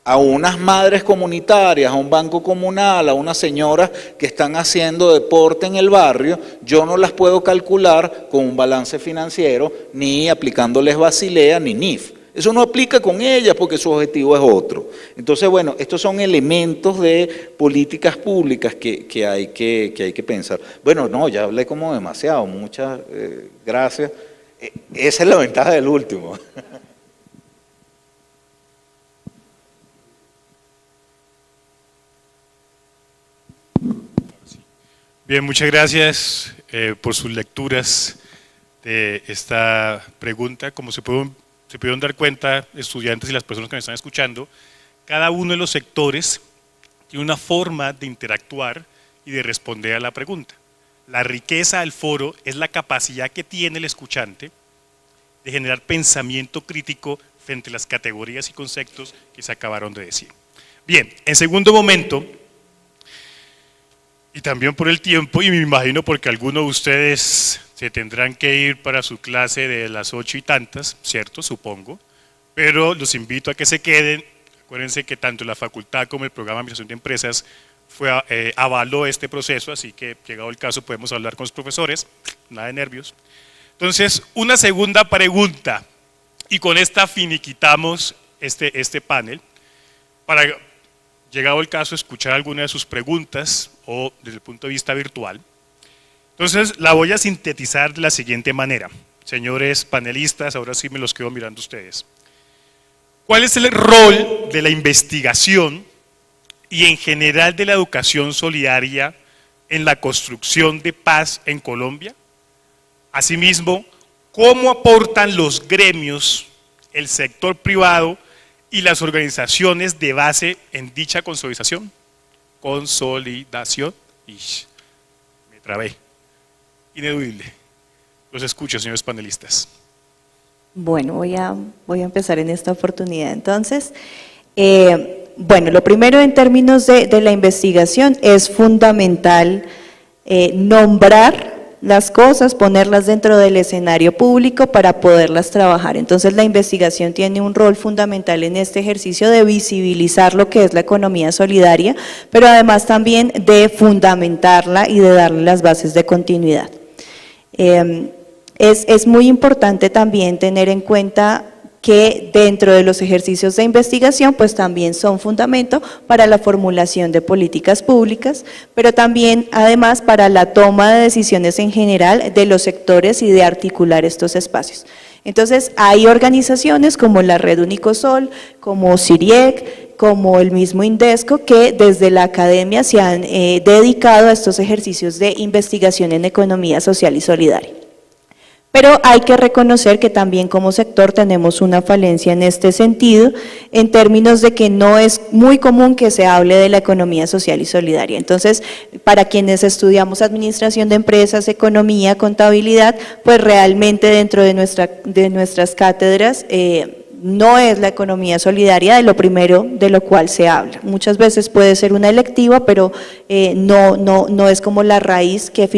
A unas madres comunitarias, a un banco comunal, a unas señoras que están haciendo deporte en el barrio, yo no las puedo calcular con un balance financiero, ni aplicándoles Basilea, ni NIF. Eso no aplica con ellas porque su objetivo es otro. Entonces, bueno, estos son elementos de políticas públicas que hay que pensar. Bueno, no, ya hablé como demasiado, muchas gracias. Esa es la ventaja del último.
Bien, muchas gracias por sus lecturas de esta pregunta. Como se pudieron dar cuenta, estudiantes y las personas que me están escuchando, cada uno de los sectores tiene una forma de interactuar y de responder a la pregunta. La riqueza del foro es la capacidad que tiene el escuchante de generar pensamiento crítico frente a las categorías y conceptos que se acabaron de decir. Bien, en segundo momento, y también por el tiempo, y me imagino porque algunos de ustedes se tendrán que ir para su clase de las 8 y tantas, ¿cierto? Supongo, pero los invito a que se queden. Acuérdense que tanto la facultad como el programa de administración de empresas avaló este proceso, así que llegado el caso podemos hablar con los profesores, nada de nervios. Entonces, una segunda pregunta, y con esta finiquitamos este panel, para, llegado el caso, escuchar alguna de sus preguntas o desde el punto de vista virtual. Entonces, la voy a sintetizar de la siguiente manera. Señores panelistas, ahora sí me los quedo mirando ustedes. ¿Cuál es el rol de la investigación y en general de la educación solidaria en la construcción de paz en Colombia? Asimismo, ¿cómo aportan los gremios, el sector privado y las organizaciones de base en dicha consolidación? Consolidación. Me trabé. Ineludible. Los escucho, señores panelistas.
Bueno, voy a empezar en esta oportunidad. Entonces, bueno, lo primero en términos de la investigación es fundamental nombrar las cosas, ponerlas dentro del escenario público para poderlas trabajar. Entonces, la investigación tiene un rol fundamental en este ejercicio de visibilizar lo que es la economía solidaria, pero además también de fundamentarla y de darle las bases de continuidad. Es muy importante también tener en cuenta que dentro de los ejercicios de investigación pues también son fundamento para la formulación de políticas públicas, pero también además para la toma de decisiones en general de los sectores y de articular estos espacios. Entonces hay organizaciones como la Red Unicosol, como CIRIEC, como el mismo INDESCO, que desde la academia se han dedicado a estos ejercicios de investigación en economía social y solidaria. Pero hay que reconocer que también como sector tenemos una falencia en este sentido, en términos de que no es muy común que se hable de la economía social y solidaria. Entonces, para quienes estudiamos administración de empresas, economía, contabilidad, pues realmente dentro de nuestras cátedras no es la economía solidaria de lo primero de lo cual se habla. Muchas veces puede ser una electiva, pero no es como la raíz que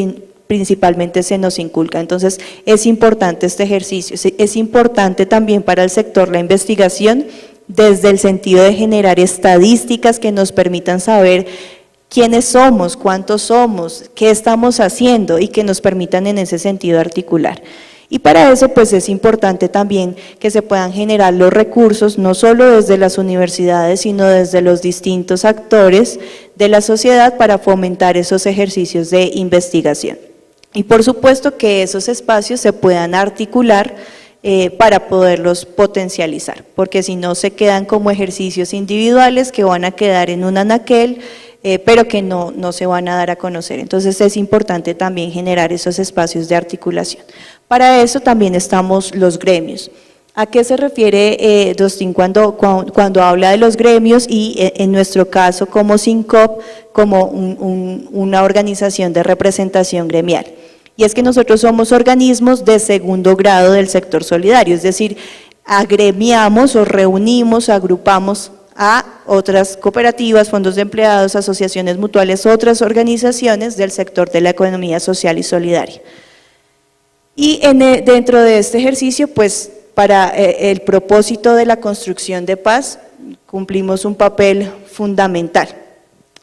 principalmente se nos inculca. Entonces es importante este ejercicio, es importante también para el sector la investigación desde el sentido de generar estadísticas que nos permitan saber quiénes somos, cuántos somos, qué estamos haciendo y que nos permitan en ese sentido articular. Y para eso pues es importante también que se puedan generar los recursos no solo desde las universidades sino desde los distintos actores de la sociedad para fomentar esos ejercicios de investigación. Y por supuesto que esos espacios se puedan articular para poderlos potencializar, porque si no se quedan como ejercicios individuales que van a quedar en un anaquel, pero que no se van a dar a conocer. Entonces es importante también generar esos espacios de articulación. Para eso también estamos los gremios. ¿A qué se refiere Dustin cuando habla de los gremios y en nuestro caso como SINCOP, como una organización de representación gremial? Y es que nosotros somos organismos de segundo grado del sector solidario, es decir, agremiamos o reunimos, agrupamos a otras cooperativas, fondos de empleados, asociaciones mutuales, otras organizaciones del sector de la economía social y solidaria. Y dentro de este ejercicio, pues para el propósito de la construcción de paz, cumplimos un papel fundamental.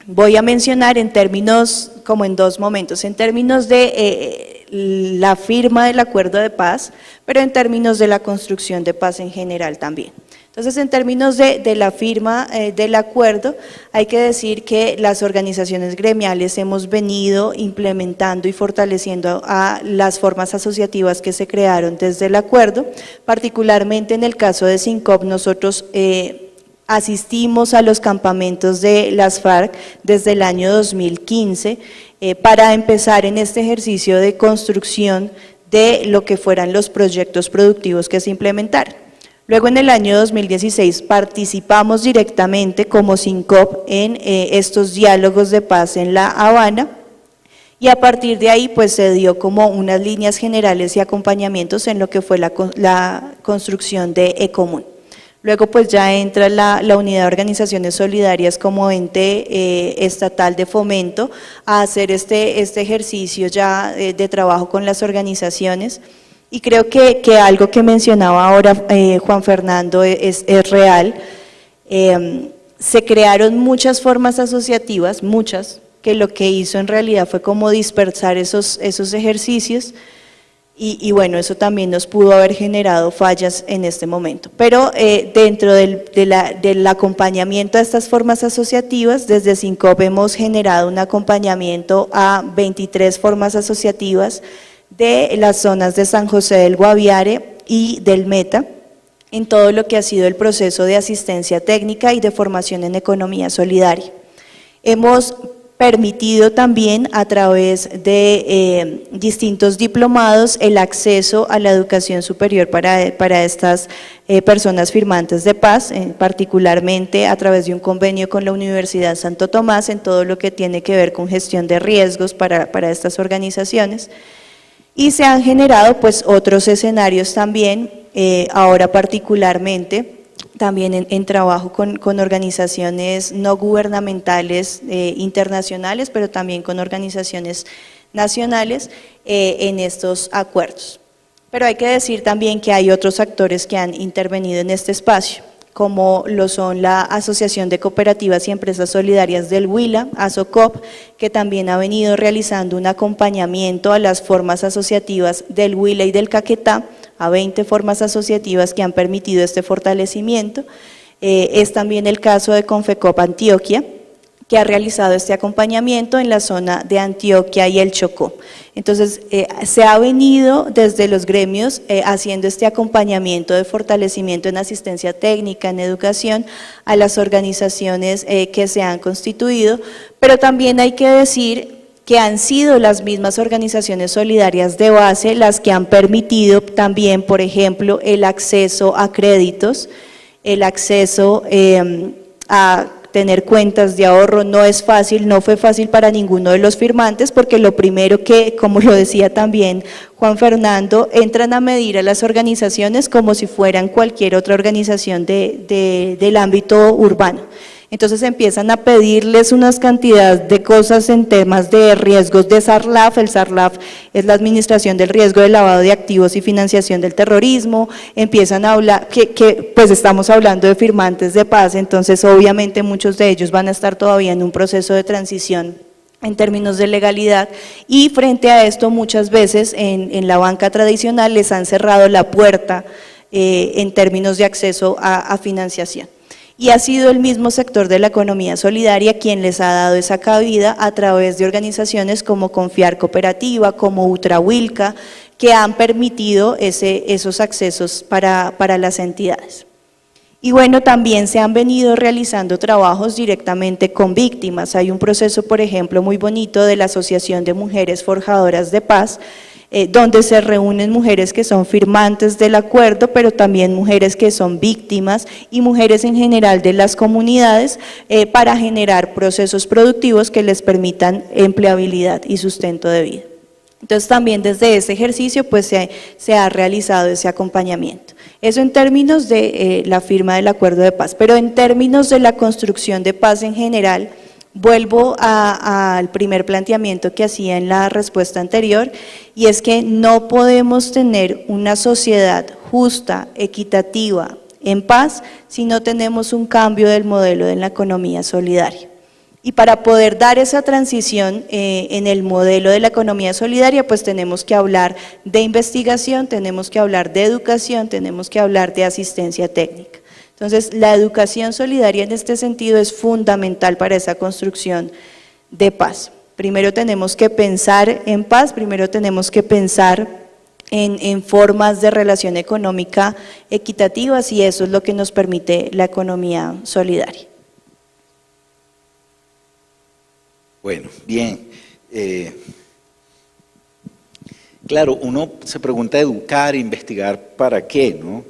Voy a mencionar en términos, como en dos momentos, en términos de la firma del acuerdo de paz, pero en términos de la construcción de paz en general también. Entonces, en términos de la firma del acuerdo, hay que decir que las organizaciones gremiales hemos venido implementando y fortaleciendo a las formas asociativas que se crearon desde el acuerdo, particularmente en el caso de SINCOP, nosotros asistimos a los campamentos de las FARC desde el año 2015 para empezar en este ejercicio de construcción de lo que fueran los proyectos productivos que se implementaron. Luego en el año 2016 participamos directamente como SINCOP en estos diálogos de paz en La Habana y a partir de ahí pues se dio como unas líneas generales y acompañamientos en lo que fue la construcción de ECOMUN. Luego pues ya entra la Unidad de Organizaciones Solidarias como ente estatal de fomento a hacer este ejercicio ya de trabajo con las organizaciones. Y creo que algo que mencionaba ahora Juan Fernando es real. Se crearon muchas formas asociativas, muchas, que lo que hizo en realidad fue como dispersar esos ejercicios y bueno, eso también nos pudo haber generado fallas en este momento. Pero dentro del acompañamiento a estas formas asociativas, desde SINCOP hemos generado un acompañamiento a 23 formas asociativas de las zonas de San José del Guaviare y del Meta, en todo lo que ha sido el proceso de asistencia técnica y de formación en economía solidaria. Hemos permitido también a través de distintos diplomados el acceso a la educación superior para estas personas firmantes de paz, particularmente a través de un convenio con la Universidad Santo Tomás en todo lo que tiene que ver con gestión de riesgos para estas organizaciones. Y se han generado pues otros escenarios también, ahora particularmente, también en trabajo con organizaciones no gubernamentales internacionales, pero también con organizaciones nacionales en estos acuerdos. Pero hay que decir también que hay otros actores que han intervenido en este espacio, como lo son la Asociación de Cooperativas y Empresas Solidarias del Huila, ASOCOP, que también ha venido realizando un acompañamiento a las formas asociativas del Huila y del Caquetá, a 20 formas asociativas que han permitido este fortalecimiento. Es también el caso de Confecop Antioquia, que ha realizado este acompañamiento en la zona de Antioquia y el Chocó. Entonces, se ha venido desde los gremios haciendo este acompañamiento de fortalecimiento en asistencia técnica, en educación, a las organizaciones que se han constituido, pero también hay que decir que han sido las mismas organizaciones solidarias de base las que han permitido también, por ejemplo, el acceso a créditos, el acceso a tener cuentas de ahorro. No es fácil, no fue fácil para ninguno de los firmantes, porque lo primero que, como lo decía también Juan Fernando, entran a medir a las organizaciones como si fueran cualquier otra organización del ámbito urbano. Entonces empiezan a pedirles unas cantidades de cosas en temas de riesgos de SARLAF. El SARLAF es la administración del riesgo de lavado de activos y financiación del terrorismo. Empiezan a hablar, pues estamos hablando de firmantes de paz, entonces obviamente muchos de ellos van a estar todavía en un proceso de transición en términos de legalidad, y frente a esto muchas veces en la banca tradicional les han cerrado la puerta en términos de acceso a financiación. Y ha sido el mismo sector de la economía solidaria quien les ha dado esa cabida a través de organizaciones como Confiar Cooperativa, como Utrahuilca, que han permitido esos accesos para las entidades. Y bueno, también se han venido realizando trabajos directamente con víctimas. Hay un proceso, por ejemplo, muy bonito de la Asociación de Mujeres Forjadoras de Paz, donde se reúnen mujeres que son firmantes del acuerdo, pero también mujeres que son víctimas y mujeres en general de las comunidades para generar procesos productivos que les permitan empleabilidad y sustento de vida. Entonces también desde ese ejercicio pues se ha realizado ese acompañamiento. Eso en términos de la firma del acuerdo de paz, pero en términos de la construcción de paz en general, vuelvo al primer planteamiento que hacía en la respuesta anterior, y es que no podemos tener una sociedad justa, equitativa, en paz, si no tenemos un cambio del modelo de la economía solidaria. Y para poder dar esa transición en el modelo de la economía solidaria, pues tenemos que hablar de investigación, tenemos que hablar de educación, tenemos que hablar de asistencia técnica. Entonces, la educación solidaria en este sentido es fundamental para esa construcción de paz. Primero tenemos que pensar en paz, primero tenemos que pensar en formas de relación económica equitativas, y eso es lo que nos permite la economía solidaria.
Bueno, bien. Claro, uno se pregunta educar, investigar, ¿para qué, no?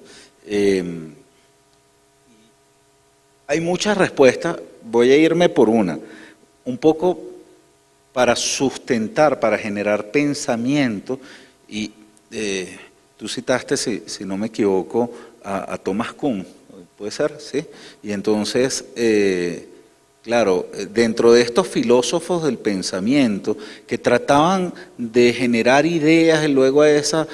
Hay muchas respuestas, voy a irme por una. Un poco para sustentar, para generar pensamiento, y tú citaste, si no me equivoco, a Thomas Kuhn, ¿puede ser? ¿Sí? Y entonces, claro, dentro de estos filósofos del pensamiento que trataban de generar ideas y luego a esas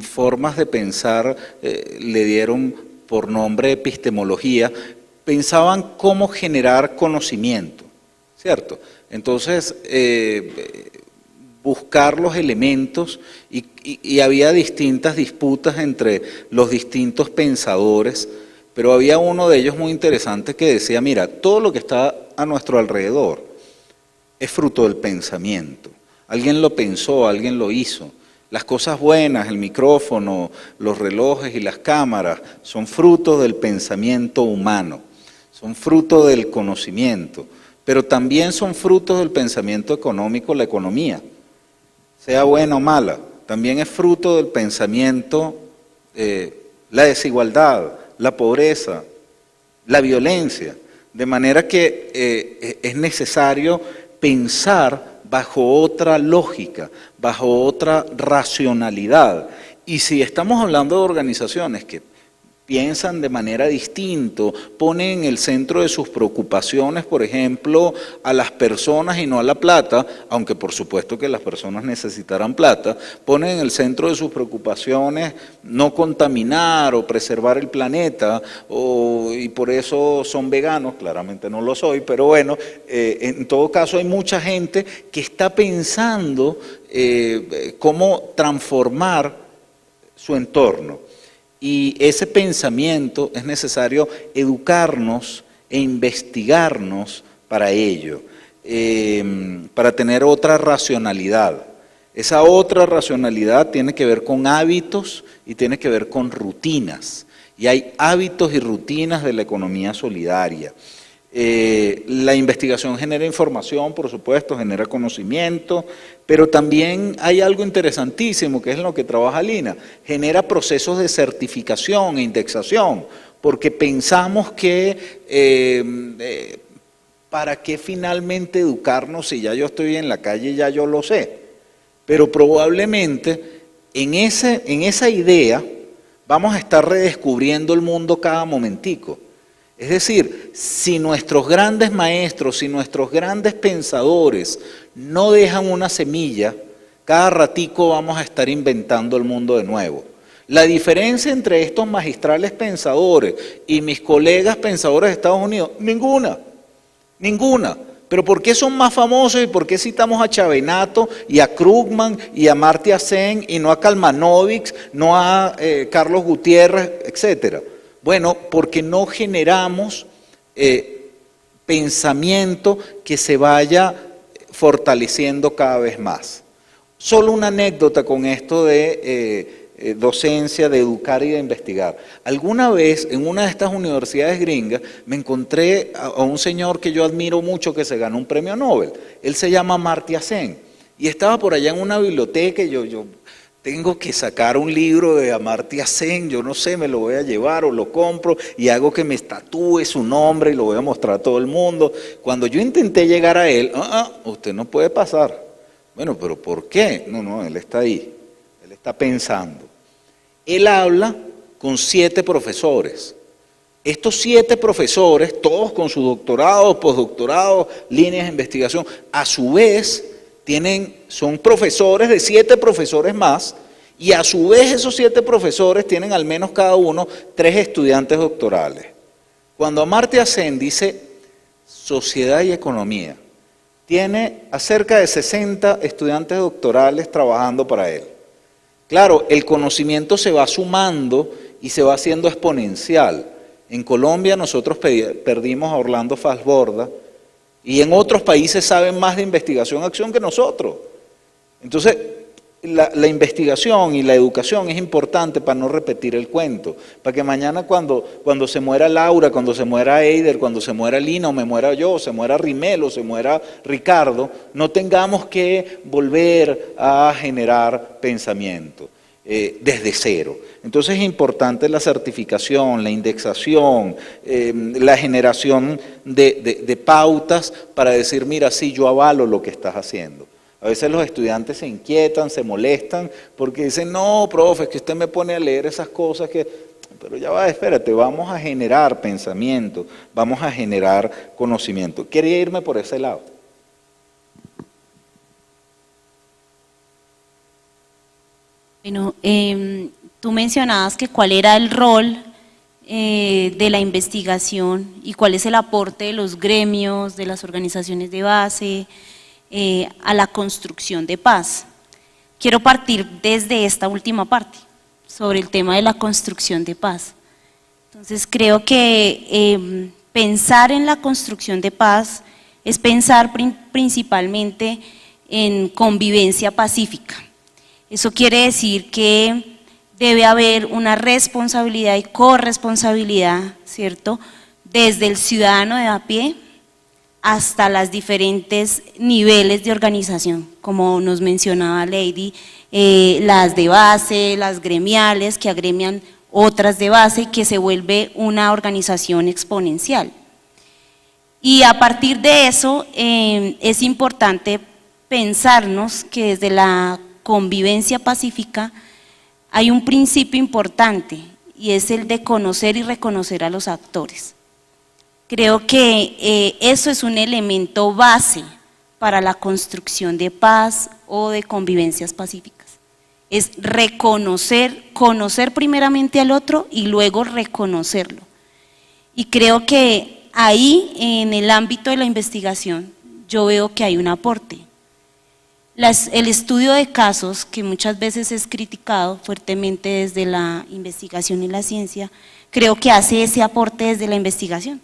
formas de pensar le dieron por nombre epistemología, pensaban cómo generar conocimiento, ¿cierto? Entonces, buscar los elementos y había distintas disputas entre los distintos pensadores, pero había uno de ellos muy interesante que decía, mira, todo lo que está a nuestro alrededor es fruto del pensamiento. Alguien lo pensó, alguien lo hizo. Las cosas buenas, el micrófono, los relojes y las cámaras, son frutos del pensamiento humano, son fruto del conocimiento, pero también son frutos del pensamiento económico, la economía, sea buena o mala, también es fruto del pensamiento, la desigualdad, la pobreza, la violencia, de manera que es necesario pensar bajo otra lógica, bajo otra racionalidad. Y si estamos hablando de organizaciones que piensan de manera distinta, ponen en el centro de sus preocupaciones, por ejemplo, a las personas y no a la plata, aunque por supuesto que las personas necesitarán plata, ponen en el centro de sus preocupaciones no contaminar o preservar el planeta, y por eso son veganos, claramente no lo soy, pero bueno, en todo caso hay mucha gente que está pensando cómo transformar su entorno. Y ese pensamiento es necesario educarnos e investigarnos para ello, para tener otra racionalidad. Esa otra racionalidad tiene que ver con hábitos y tiene que ver con rutinas. Y hay hábitos y rutinas de la economía solidaria. La investigación genera información, por supuesto, genera conocimiento, pero también hay algo interesantísimo que es en lo que trabaja Lina, genera procesos de certificación e indexación, porque pensamos que ¿para qué finalmente educarnos si ya yo estoy en la calle y ya yo lo sé? Pero probablemente en esa idea vamos a estar redescubriendo el mundo cada momentico. Es decir, si nuestros grandes maestros, si nuestros grandes pensadores no dejan una semilla, cada ratico vamos a estar inventando el mundo de nuevo. La diferencia entre estos magistrales pensadores y mis colegas pensadores de Estados Unidos, ninguna. Pero ¿por qué son más famosos y por qué citamos a Chavenato y a Krugman y a Amartya Sen y no a Kalmanovic, no a Carlos Gutiérrez, etcétera? Bueno, porque no generamos pensamiento que se vaya fortaleciendo cada vez más. Solo una anécdota con esto de docencia, de educar y de investigar. Alguna vez en una de estas universidades gringas me encontré a un señor que yo admiro mucho que se ganó un premio Nobel. Él se llama Amartya Sen y estaba por allá en una biblioteca y yo tengo que sacar un libro de Amartya Sen, yo no sé, me lo voy a llevar o lo compro y hago que me estatúe su nombre y lo voy a mostrar a todo el mundo. Cuando yo intenté llegar a él, usted no puede pasar. Bueno, pero ¿por qué? No, él está ahí, él está pensando. Él habla con 7 profesores. Estos 7 profesores, todos con su doctorado, postdoctorado, líneas de investigación, a su vez son profesores de 7 profesores más, y a su vez esos 7 profesores tienen al menos cada uno 3 estudiantes doctorales. Cuando Amartya Sen dice, Sociedad y Economía. Tiene a cerca de 60 estudiantes doctorales trabajando para él. Claro, el conocimiento se va sumando y se va haciendo exponencial. En Colombia nosotros perdimos a Orlando Falsborda y en otros países saben más de investigación-acción que nosotros. Entonces, la investigación y la educación es importante para no repetir el cuento, para que mañana cuando se muera Laura, cuando se muera Eider, cuando se muera Lina, o me muera yo, o se muera Rimel, o se muera Ricardo, no tengamos que volver a generar pensamiento desde cero. Entonces es importante la certificación, la indexación, la generación de pautas para decir, mira, sí, yo avalo lo que estás haciendo. A veces los estudiantes se inquietan, se molestan, porque dicen, no, profe, es que usted me pone a leer esas cosas que... Pero ya va, espérate, vamos a generar pensamiento, vamos a generar conocimiento. Quería irme por ese lado.
Bueno, tú mencionabas que cuál era el rol de la investigación y cuál es el aporte de los gremios, de las organizaciones de base, a la construcción de paz. Quiero partir desde esta última parte, sobre el tema de la construcción de paz. Entonces creo que pensar en la construcción de paz es pensar principalmente en convivencia pacífica. Eso quiere decir que debe haber una responsabilidad y corresponsabilidad, ¿cierto?, desde el ciudadano de a pie hasta los diferentes niveles de organización, como nos mencionaba Lady, las de base, las gremiales, que agremian otras de base, que se vuelve una organización exponencial. Y a partir de eso es importante pensarnos que desde la convivencia pacífica hay un principio importante y es el de conocer y reconocer a los actores. Creo que eso es un elemento base para la construcción de paz o de convivencias pacíficas. Es reconocer, conocer primeramente al otro y luego reconocerlo. Y creo que ahí, en el ámbito de la investigación, yo veo que hay un aporte. El estudio de casos, que muchas veces es criticado fuertemente desde la investigación y la ciencia, creo que hace ese aporte desde la investigación.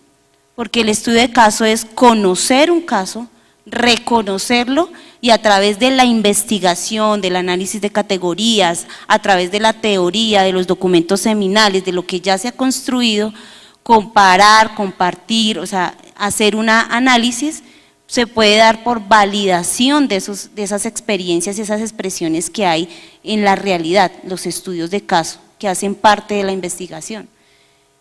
Porque el estudio de caso es conocer un caso, reconocerlo y a través de la investigación, del análisis de categorías, a través de la teoría, de los documentos seminales, de lo que ya se ha construido, comparar, compartir, o sea, hacer un análisis, se puede dar por validación de esas experiencias y esas expresiones que hay en la realidad, los estudios de caso que hacen parte de la investigación.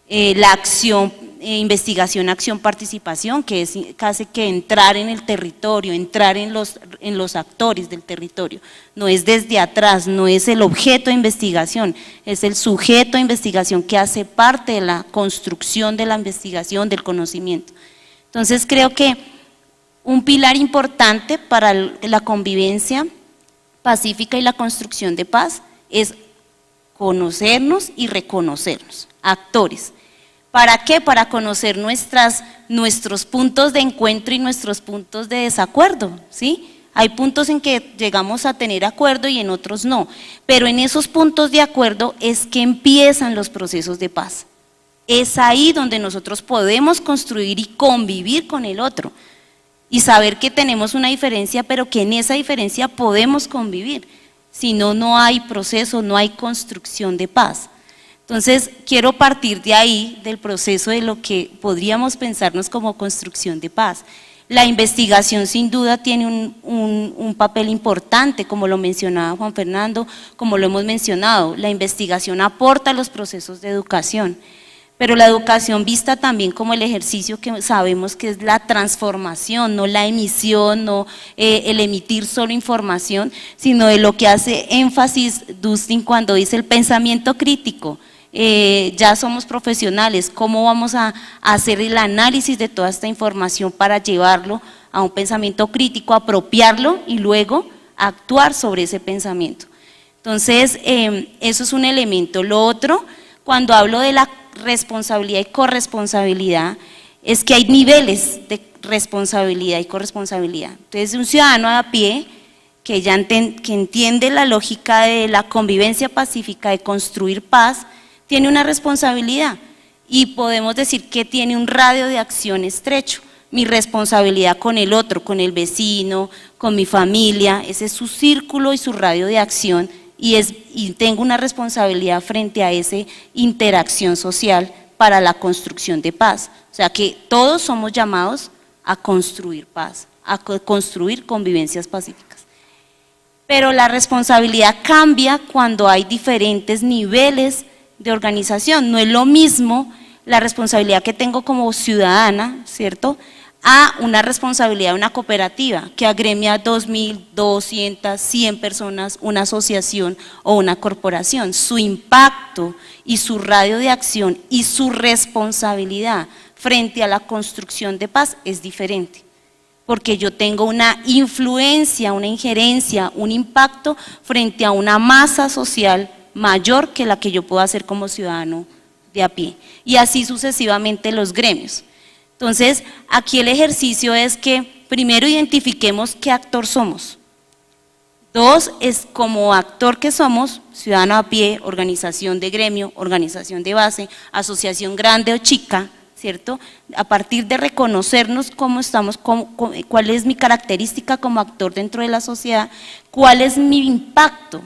La acción, investigación, acción, participación, que es casi que entrar en el territorio, entrar en los actores del territorio, no es desde atrás, no es el objeto de investigación, es el sujeto de investigación que hace parte de la construcción de la investigación, del conocimiento. Entonces creo que un pilar importante para la convivencia pacífica y la construcción de paz es conocernos y reconocernos, actores. ¿Para qué? Para conocer nuestros puntos de encuentro y nuestros puntos de desacuerdo, ¿sí? Hay puntos en que llegamos a tener acuerdo y en otros no, pero en esos puntos de acuerdo es que empiezan los procesos de paz. Es ahí donde nosotros podemos construir y convivir con el otro y saber que tenemos una diferencia, pero que en esa diferencia podemos convivir. Si no, no hay proceso, no hay construcción de paz. Entonces, quiero partir de ahí, del proceso de lo que podríamos pensarnos como construcción de paz. La investigación sin duda tiene un papel importante, como lo mencionaba Juan Fernando, como lo hemos mencionado. La investigación aporta a los procesos de educación, pero la educación vista también como el ejercicio que sabemos que es la transformación, no la emisión, no el emitir solo información, sino de lo que hace énfasis Dustin cuando dice el pensamiento crítico. Ya somos profesionales, ¿cómo vamos a hacer el análisis de toda esta información para llevarlo a un pensamiento crítico, apropiarlo y luego actuar sobre ese pensamiento? Entonces, eso es un elemento. Lo otro, cuando hablo de la responsabilidad y corresponsabilidad, es que hay niveles de responsabilidad y corresponsabilidad. Entonces, un ciudadano a pie que ya que entiende la lógica de la convivencia pacífica, de construir paz, tiene una responsabilidad y podemos decir que tiene un radio de acción estrecho. Mi responsabilidad con el otro, con el vecino, con mi familia, ese es su círculo y su radio de acción y tengo una responsabilidad frente a esa interacción social para la construcción de paz. O sea que todos somos llamados a construir paz, a construir convivencias pacíficas. Pero la responsabilidad cambia cuando hay diferentes niveles de organización. No es lo mismo la responsabilidad que tengo como ciudadana, ¿cierto?, a una responsabilidad de una cooperativa que agremia 2.000, 200, 100 personas, una asociación o una corporación. Su impacto y su radio de acción y su responsabilidad frente a la construcción de paz es diferente, porque yo tengo una influencia, una injerencia, un impacto frente a una masa social mayor que la que yo puedo hacer como ciudadano de a pie, y así sucesivamente los gremios. Entonces, aquí el ejercicio es que primero identifiquemos qué actor somos. Dos, es como actor que somos, ciudadano a pie, organización de gremio, organización de base, asociación grande o chica, ¿cierto? A partir de reconocernos cómo estamos, cuál es mi característica como actor dentro de la sociedad, cuál es mi impacto,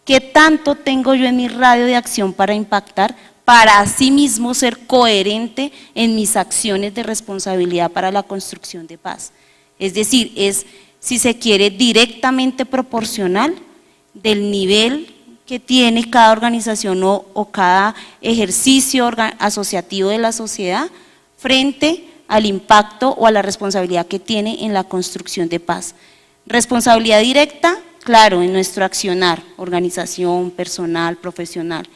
qué tanto tengo yo en mi radio de acción para impactar, para asimismo ser coherente en mis acciones de responsabilidad para la construcción de paz. Es decir, es, si se quiere, directamente proporcional del nivel que tiene cada organización o cada ejercicio asociativo de la sociedad frente al impacto o a la responsabilidad que tiene en la construcción de paz. Responsabilidad directa, claro, en nuestro accionar, organización, personal, profesional.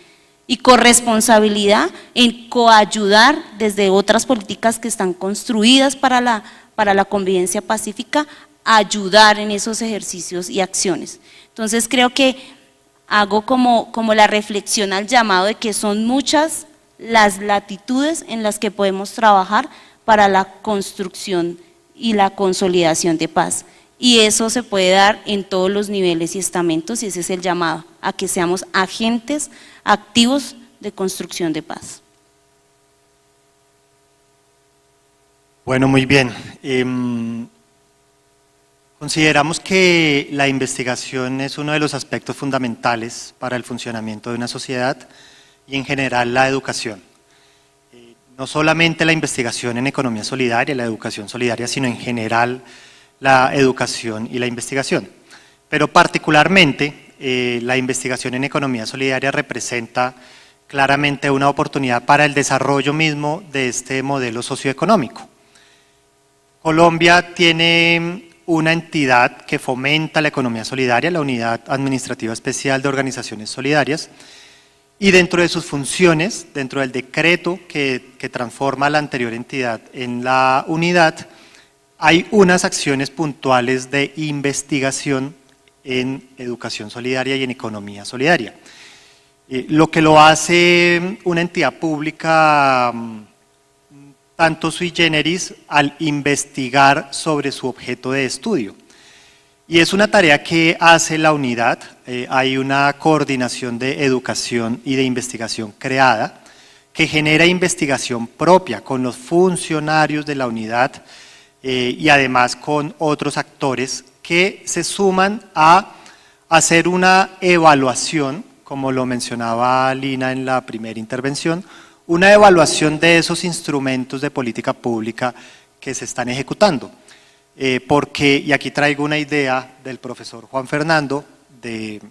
Y corresponsabilidad en coayudar desde otras políticas que están construidas para la convivencia pacífica, ayudar en esos ejercicios y acciones. Entonces creo que hago como la reflexión al llamado de que son muchas las latitudes en las que podemos trabajar para la construcción y la consolidación de paz. Y eso se puede dar en todos los niveles y estamentos, y ese es el llamado, a que seamos agentes activos de construcción de paz.
Bueno, muy bien. Consideramos que la investigación es uno de los aspectos fundamentales para el funcionamiento de una sociedad y en general la educación. No solamente la investigación en economía solidaria, la educación solidaria, sino en general la educación y la investigación. Pero particularmente la investigación en economía solidaria representa claramente una oportunidad para el desarrollo mismo de este modelo socioeconómico. Colombia tiene una entidad que fomenta la economía solidaria, la Unidad Administrativa Especial de Organizaciones Solidarias, y dentro de sus funciones, dentro del decreto que transforma la anterior entidad en la unidad, hay unas acciones puntuales de investigación en educación solidaria y en economía solidaria. Lo que lo hace una entidad pública tanto sui generis al investigar sobre su objeto de estudio. Y es una tarea que hace la unidad, hay una coordinación de educación y de investigación creada que genera investigación propia con los funcionarios de la unidad, y además con otros actores que se suman a hacer una evaluación, como lo mencionaba Lina en la primera intervención, una evaluación de esos instrumentos de política pública que se están ejecutando. Porque, y aquí traigo una idea del profesor Juan Fernando, de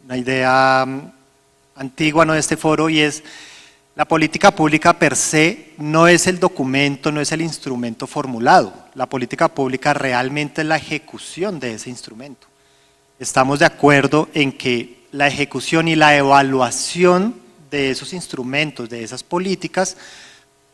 una idea antigua, ¿no?, de este foro, y es: la política pública per se no es el documento, no es el instrumento formulado. La política pública realmente es la ejecución de ese instrumento. Estamos de acuerdo en que la ejecución y la evaluación de esos instrumentos, de esas políticas,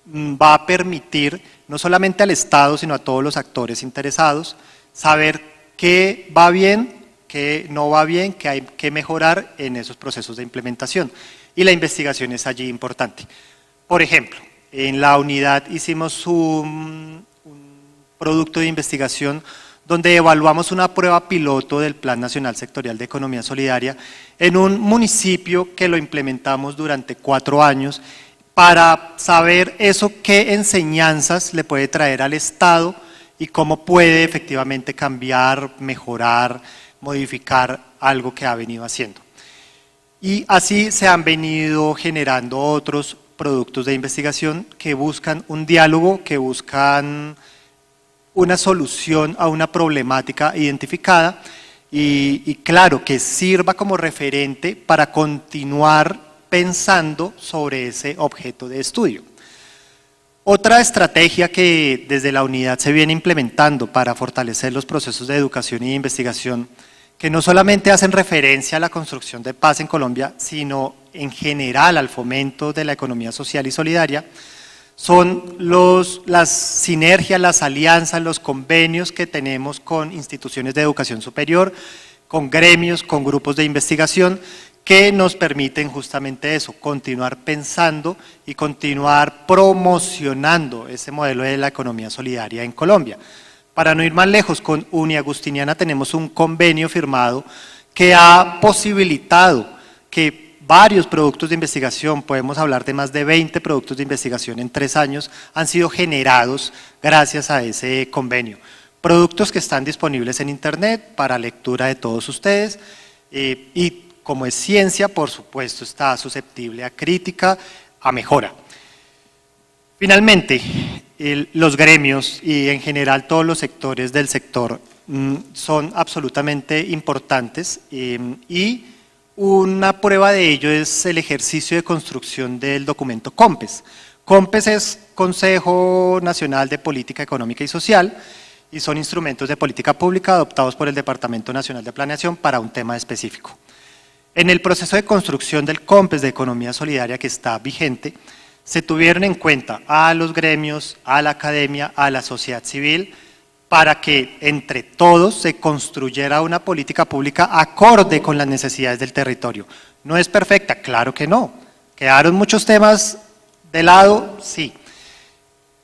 va a permitir no solamente al Estado, sino a todos los actores interesados, saber qué va bien, qué no va bien, qué hay que mejorar en esos procesos de implementación. Y la investigación es allí importante. Por ejemplo, en la unidad hicimos un producto de investigación donde evaluamos una prueba piloto del Plan Nacional Sectorial de Economía Solidaria en un municipio que lo implementamos durante 4 años para saber eso qué enseñanzas le puede traer al Estado y cómo puede efectivamente cambiar, mejorar, modificar algo que ha venido haciendo. Y así se han venido generando otros productos de investigación que buscan un diálogo, que buscan una solución a una problemática identificada y claro, que sirva como referente para continuar pensando sobre ese objeto de estudio. Otra estrategia que desde la unidad se viene implementando para fortalecer los procesos de educación y de investigación, que no solamente hacen referencia a la construcción de paz en Colombia, sino en general al fomento de la economía social y solidaria, son las sinergias, las alianzas, los convenios que tenemos con instituciones de educación superior, con gremios, con grupos de investigación, que nos permiten justamente eso, continuar pensando y continuar promocionando ese modelo de la economía solidaria en Colombia. Para no ir más lejos, con Uniagustiniana tenemos un convenio firmado que ha posibilitado que varios productos de investigación, podemos hablar de más de 20 productos de investigación en 3 años, han sido generados gracias a ese convenio. Productos que están disponibles en internet para lectura de todos ustedes y como es ciencia, por supuesto, está susceptible a crítica, a mejora. Finalmente, los gremios y en general todos los sectores del sector son absolutamente importantes y una prueba de ello es el ejercicio de construcción del documento COMPES. COMPES es Consejo Nacional de Política Económica y Social y son instrumentos de política pública adoptados por el Departamento Nacional de Planeación para un tema específico. En el proceso de construcción del COMPES de Economía Solidaria que está vigente, se tuvieron en cuenta a los gremios, a la academia, a la sociedad civil, para que entre todos se construyera una política pública acorde con las necesidades del territorio. ¿No es perfecta? Claro que no. ¿Quedaron muchos temas de lado? Sí.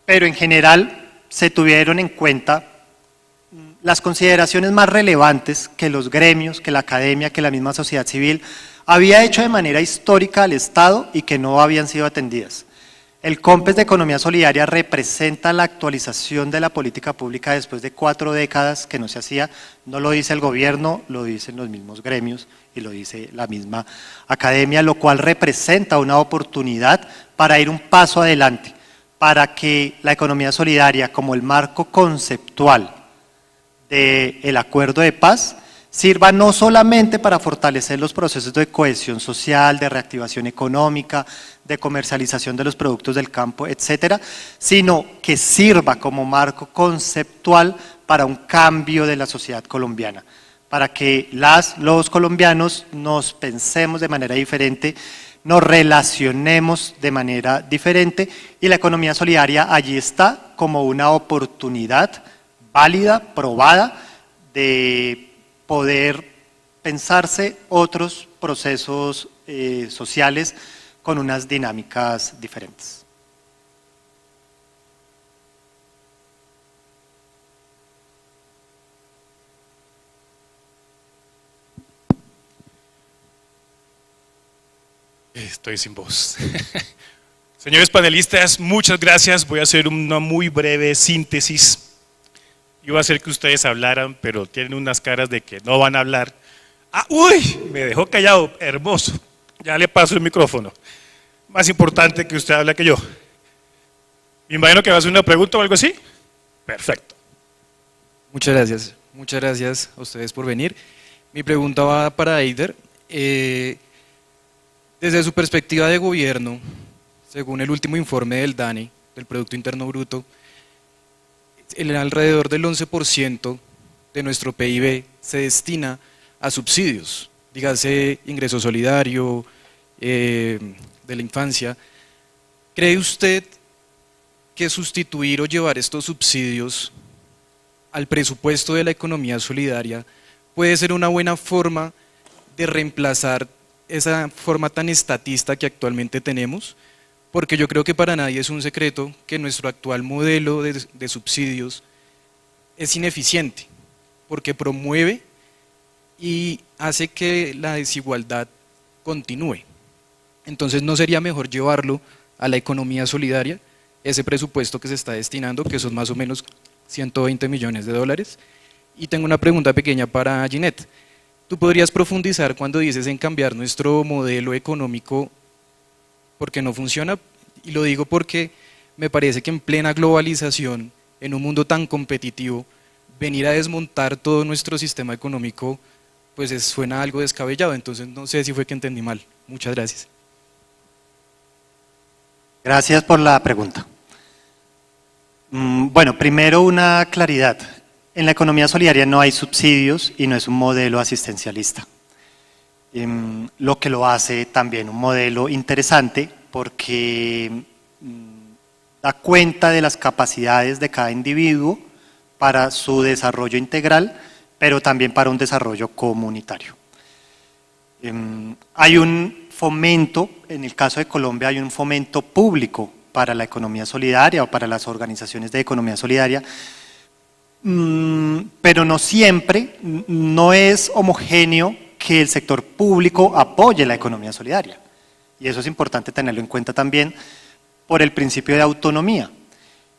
Pero en general se tuvieron en cuenta las consideraciones más relevantes que los gremios, que la academia, que la misma sociedad civil había hecho de manera histórica al Estado y que no habían sido atendidas. El COMPES de Economía Solidaria representa la actualización de la política pública después de 4 décadas que no se hacía, no lo dice el gobierno, lo dicen los mismos gremios y lo dice la misma academia, lo cual representa una oportunidad para ir un paso adelante, para que la economía solidaria como el marco conceptual del acuerdo de paz sirva no solamente para fortalecer los procesos de cohesión social, de reactivación económica, de comercialización de los productos del campo, etcétera, sino que sirva como marco conceptual para un cambio de la sociedad colombiana, para que los colombianos nos pensemos de manera diferente, nos relacionemos de manera diferente y la economía solidaria allí está como una oportunidad válida, probada, de poder pensarse otros procesos sociales con unas dinámicas diferentes.
Estoy sin voz. Señores panelistas, muchas gracias. Voy a hacer una muy breve síntesis. Iba a hacer que ustedes hablaran, pero tienen unas caras de que no van a hablar. ¡Ah, uy! Me dejó callado, hermoso. Ya le paso el micrófono. Más importante que usted hable que yo. Me imagino que va a hacer una pregunta o algo así. Perfecto.
Muchas gracias a ustedes por venir. Mi pregunta va para Eider. Desde su perspectiva de gobierno, según el último informe del DANE, del Producto Interno Bruto, alrededor del 11% de nuestro PIB se destina a subsidios, dígase ingreso solidario, de la infancia. ¿Cree usted que sustituir o llevar estos subsidios al presupuesto de la economía solidaria puede ser una buena forma de reemplazar esa forma tan estatista que actualmente tenemos? porque yo creo que para nadie es un secreto que nuestro actual modelo de subsidios es ineficiente, porque promueve y hace que la desigualdad continúe. Entonces, ¿no sería mejor llevarlo a la economía solidaria, ese presupuesto que se está destinando, que son más o menos 120 millones de dólares? Y tengo una pregunta pequeña para Ginette. ¿Tú podrías profundizar cuando dices en cambiar nuestro modelo económico porque no funciona? Y lo digo porque me parece que en plena globalización, en un mundo tan competitivo, venir a desmontar todo nuestro sistema económico, pues suena algo descabellado. Entonces no sé si fue que entendí mal. Muchas gracias.
Gracias por la pregunta. Bueno, primero una claridad. En la economía solidaria no hay subsidios y no es un modelo asistencialista. Lo que lo hace también un modelo interesante porque da cuenta de las capacidades de cada individuo para su desarrollo integral, pero también para un desarrollo comunitario. Hay un fomento, en el caso de Colombia hay un fomento público para la economía solidaria o para las organizaciones de economía solidaria, pero no siempre, no es homogéneo que el sector público apoye la economía solidaria. Y eso es importante tenerlo en cuenta también por el principio de autonomía.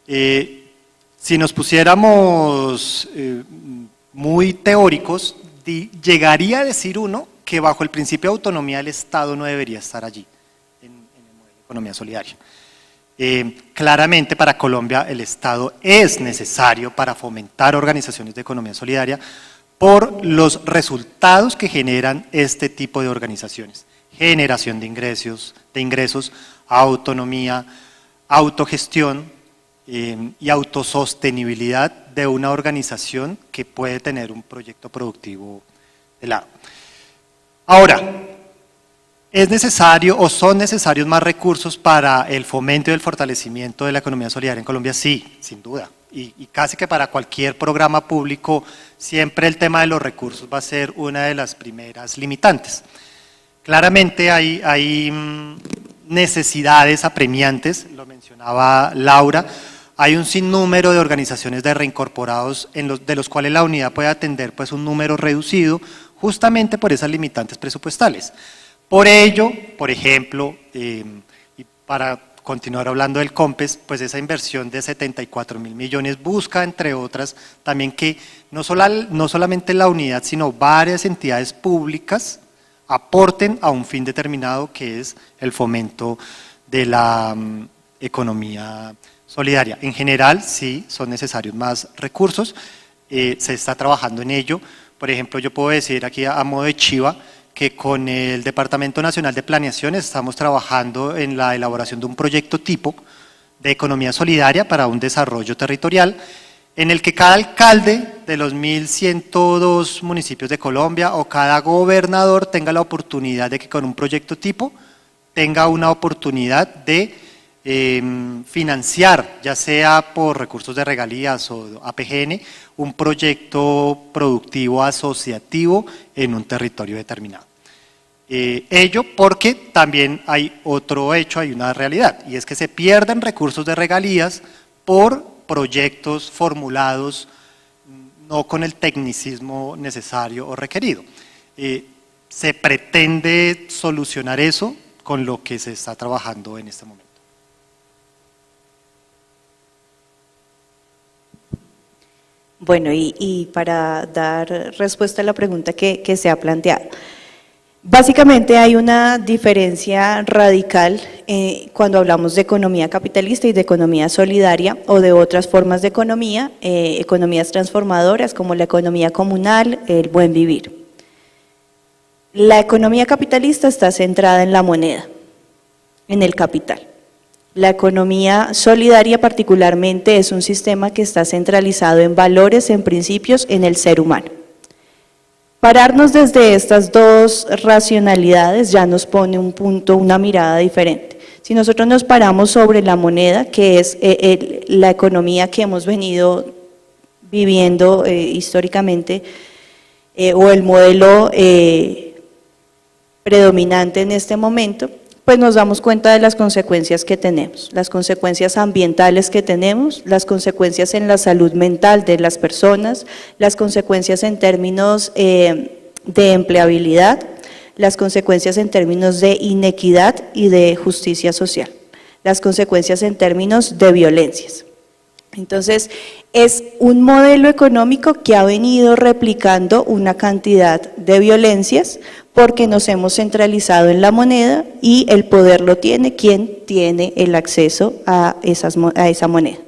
Si nos pusiéramos muy teóricos, llegaría a decir uno que bajo el principio de autonomía el Estado no debería estar allí, en el modelo de economía solidaria. Claramente para Colombia el Estado es necesario para fomentar organizaciones de economía solidaria por los resultados que generan este tipo de organizaciones. Generación de ingresos, autonomía, autogestión y autosostenibilidad de una organización que puede tener un proyecto productivo de lado. Ahora, ¿es necesario o son necesarios más recursos para el fomento y el fortalecimiento de la economía solidaria en Colombia? Sí, sin duda. Y casi que para cualquier programa público siempre el tema de los recursos va a ser una de las primeras limitantes. Claramente hay necesidades apremiantes, lo mencionaba Laura, hay un sinnúmero de organizaciones de reincorporados de los cuales la unidad puede atender pues un número reducido justamente por esas limitantes presupuestales. Por ello, por ejemplo, y para continuar hablando del COMPES, pues esa inversión de 74.000 millones busca, entre otras, también que no solamente la unidad, sino varias entidades públicas aporten a un fin determinado que es el fomento de la economía solidaria. En general, sí, son necesarios más recursos, se está trabajando en ello. Por ejemplo, yo puedo decir aquí a modo de chiva que con el Departamento Nacional de Planeación estamos trabajando en la elaboración de un proyecto tipo de economía solidaria para un desarrollo territorial en el que cada alcalde de los 1.102 municipios de Colombia o cada gobernador tenga la oportunidad de que con un proyecto tipo tenga una oportunidad de financiar, ya sea por recursos de regalías o APGN, un proyecto productivo asociativo en un territorio determinado. Ello porque también hay otro hecho, hay una realidad, y es que se pierden recursos de regalías por proyectos formulados no con el tecnicismo necesario o requerido. Se pretende solucionar eso con lo que se está trabajando en este momento.
Bueno, y para dar respuesta a la pregunta que se ha planteado. Básicamente hay una diferencia radical cuando hablamos de economía capitalista y de economía solidaria o de otras formas de economía, economías transformadoras como la economía comunal, el buen vivir. La economía capitalista está centrada en la moneda, en el capital. La economía solidaria particularmente es un sistema que está centralizado en valores, en principios, en el ser humano. Pararnos desde estas dos racionalidades ya nos pone un punto, una mirada diferente. Si nosotros nos paramos sobre la moneda, que es la economía que hemos venido viviendo históricamente, o el modelo predominante en este momento, pues nos damos cuenta de las consecuencias que tenemos, las consecuencias ambientales que tenemos, las consecuencias en la salud mental de las personas, las consecuencias en términos de empleabilidad, las consecuencias en términos de inequidad y de justicia social, las consecuencias en términos de violencias. Entonces, es un modelo económico que ha venido replicando una cantidad de violencias porque nos hemos centralizado en la moneda y el poder lo tiene quien tiene el acceso a esa moneda.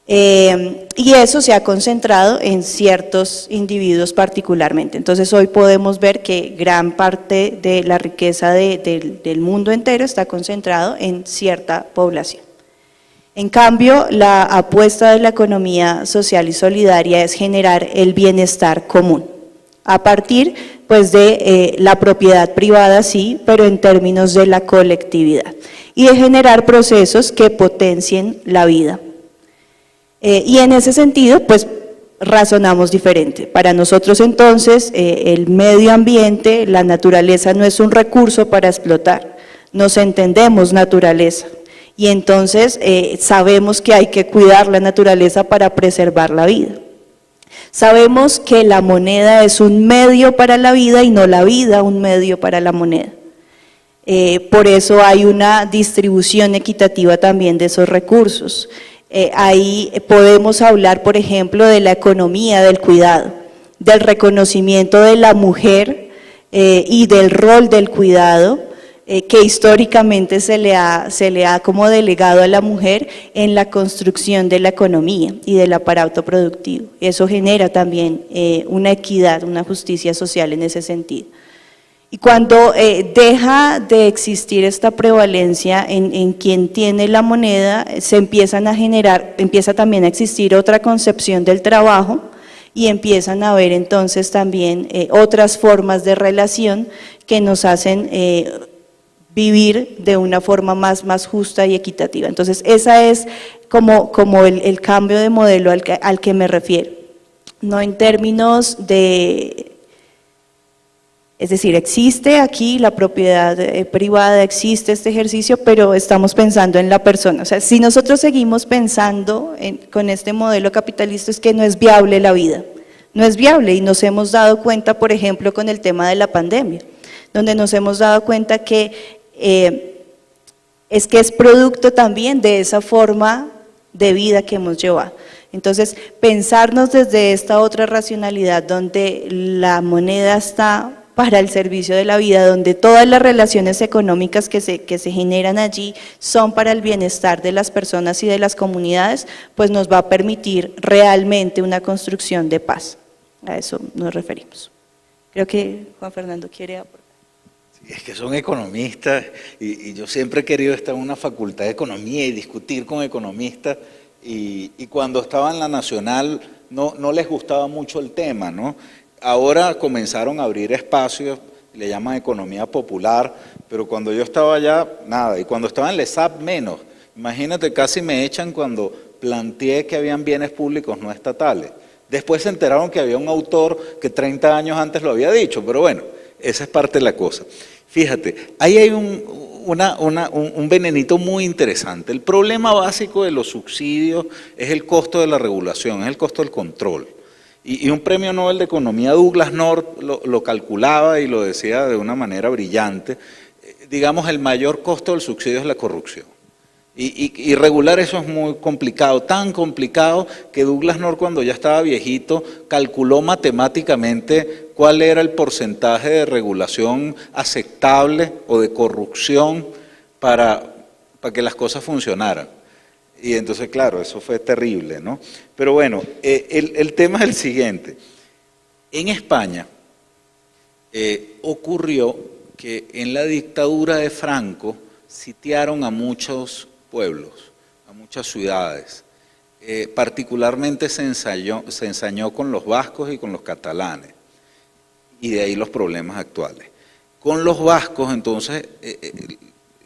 Y eso se ha concentrado en ciertos individuos particularmente. Entonces hoy podemos ver que gran parte de la riqueza del mundo entero está concentrado en cierta población. En cambio, la apuesta de la economía social y solidaria es generar el bienestar común, a partir pues, de la propiedad privada, sí, pero en términos de la colectividad, y de generar procesos que potencien la vida. Y en ese sentido, pues razonamos diferente. Para nosotros entonces, el medio ambiente, la naturaleza no es un recurso para explotar, nos entendemos naturaleza. Y entonces sabemos que hay que cuidar la naturaleza para preservar la vida. Sabemos que la moneda es un medio para la vida y no la vida un medio para la moneda. Por eso hay una distribución equitativa también de esos recursos. Ahí podemos hablar, por ejemplo, de la economía del cuidado, del reconocimiento de la mujer y del rol del cuidado, que históricamente se le ha como delegado a la mujer en la construcción de la economía y del aparato productivo. Eso genera también una equidad, una justicia social en ese sentido. Y cuando deja de existir esta prevalencia en quien tiene la moneda, empieza también a existir otra concepción del trabajo y empiezan a haber entonces también otras formas de relación que nos hacen vivir de una forma más justa y equitativa. Entonces, esa es como el cambio de modelo al que me refiero. No en términos de, es decir, existe aquí la propiedad privada, existe este ejercicio, pero estamos pensando en la persona. O sea, si nosotros seguimos pensando con este modelo capitalista es que no es viable la vida, no es viable y nos hemos dado cuenta, por ejemplo, con el tema de la pandemia, donde nos hemos dado cuenta que es producto también de esa forma de vida que hemos llevado. Entonces, pensarnos desde esta otra racionalidad donde la moneda está para el servicio de la vida, donde todas las relaciones económicas que se generan allí son para el bienestar de las personas y de las comunidades, pues nos va a permitir realmente una construcción de paz. A eso nos referimos. Creo que Juan Fernando quiere aportar.
Es que son economistas y yo siempre he querido estar en una facultad de economía y discutir con economistas y cuando estaba en la Nacional no les gustaba mucho el tema, ¿no? Ahora comenzaron a abrir espacios, le llaman economía popular, pero cuando yo estaba allá, nada, y cuando estaba en LESAP menos. Imagínate, casi me echan cuando planteé que habían bienes públicos no estatales. Después se enteraron que había un autor que 30 años antes lo había dicho, pero bueno, esa es parte de la cosa. Fíjate, ahí hay un venenito muy interesante. El problema básico de los subsidios es el costo de la regulación, es el costo del control. Y un premio Nobel de Economía, Douglas North, lo calculaba y lo decía de una manera brillante. Digamos, el mayor costo del subsidio es la corrupción. Y regular eso es muy complicado, tan complicado que Douglas North, cuando ya estaba viejito, calculó matemáticamente cuál era el porcentaje de regulación aceptable o de corrupción para que las cosas funcionaran. Y entonces, claro, eso fue terrible, ¿no? Pero bueno, el tema es el siguiente. En España ocurrió que en la dictadura de Franco sitiaron a muchos pueblos, a muchas ciudades. Particularmente se ensañó con los vascos y con los catalanes. Y de ahí los problemas actuales. Con los vascos, entonces,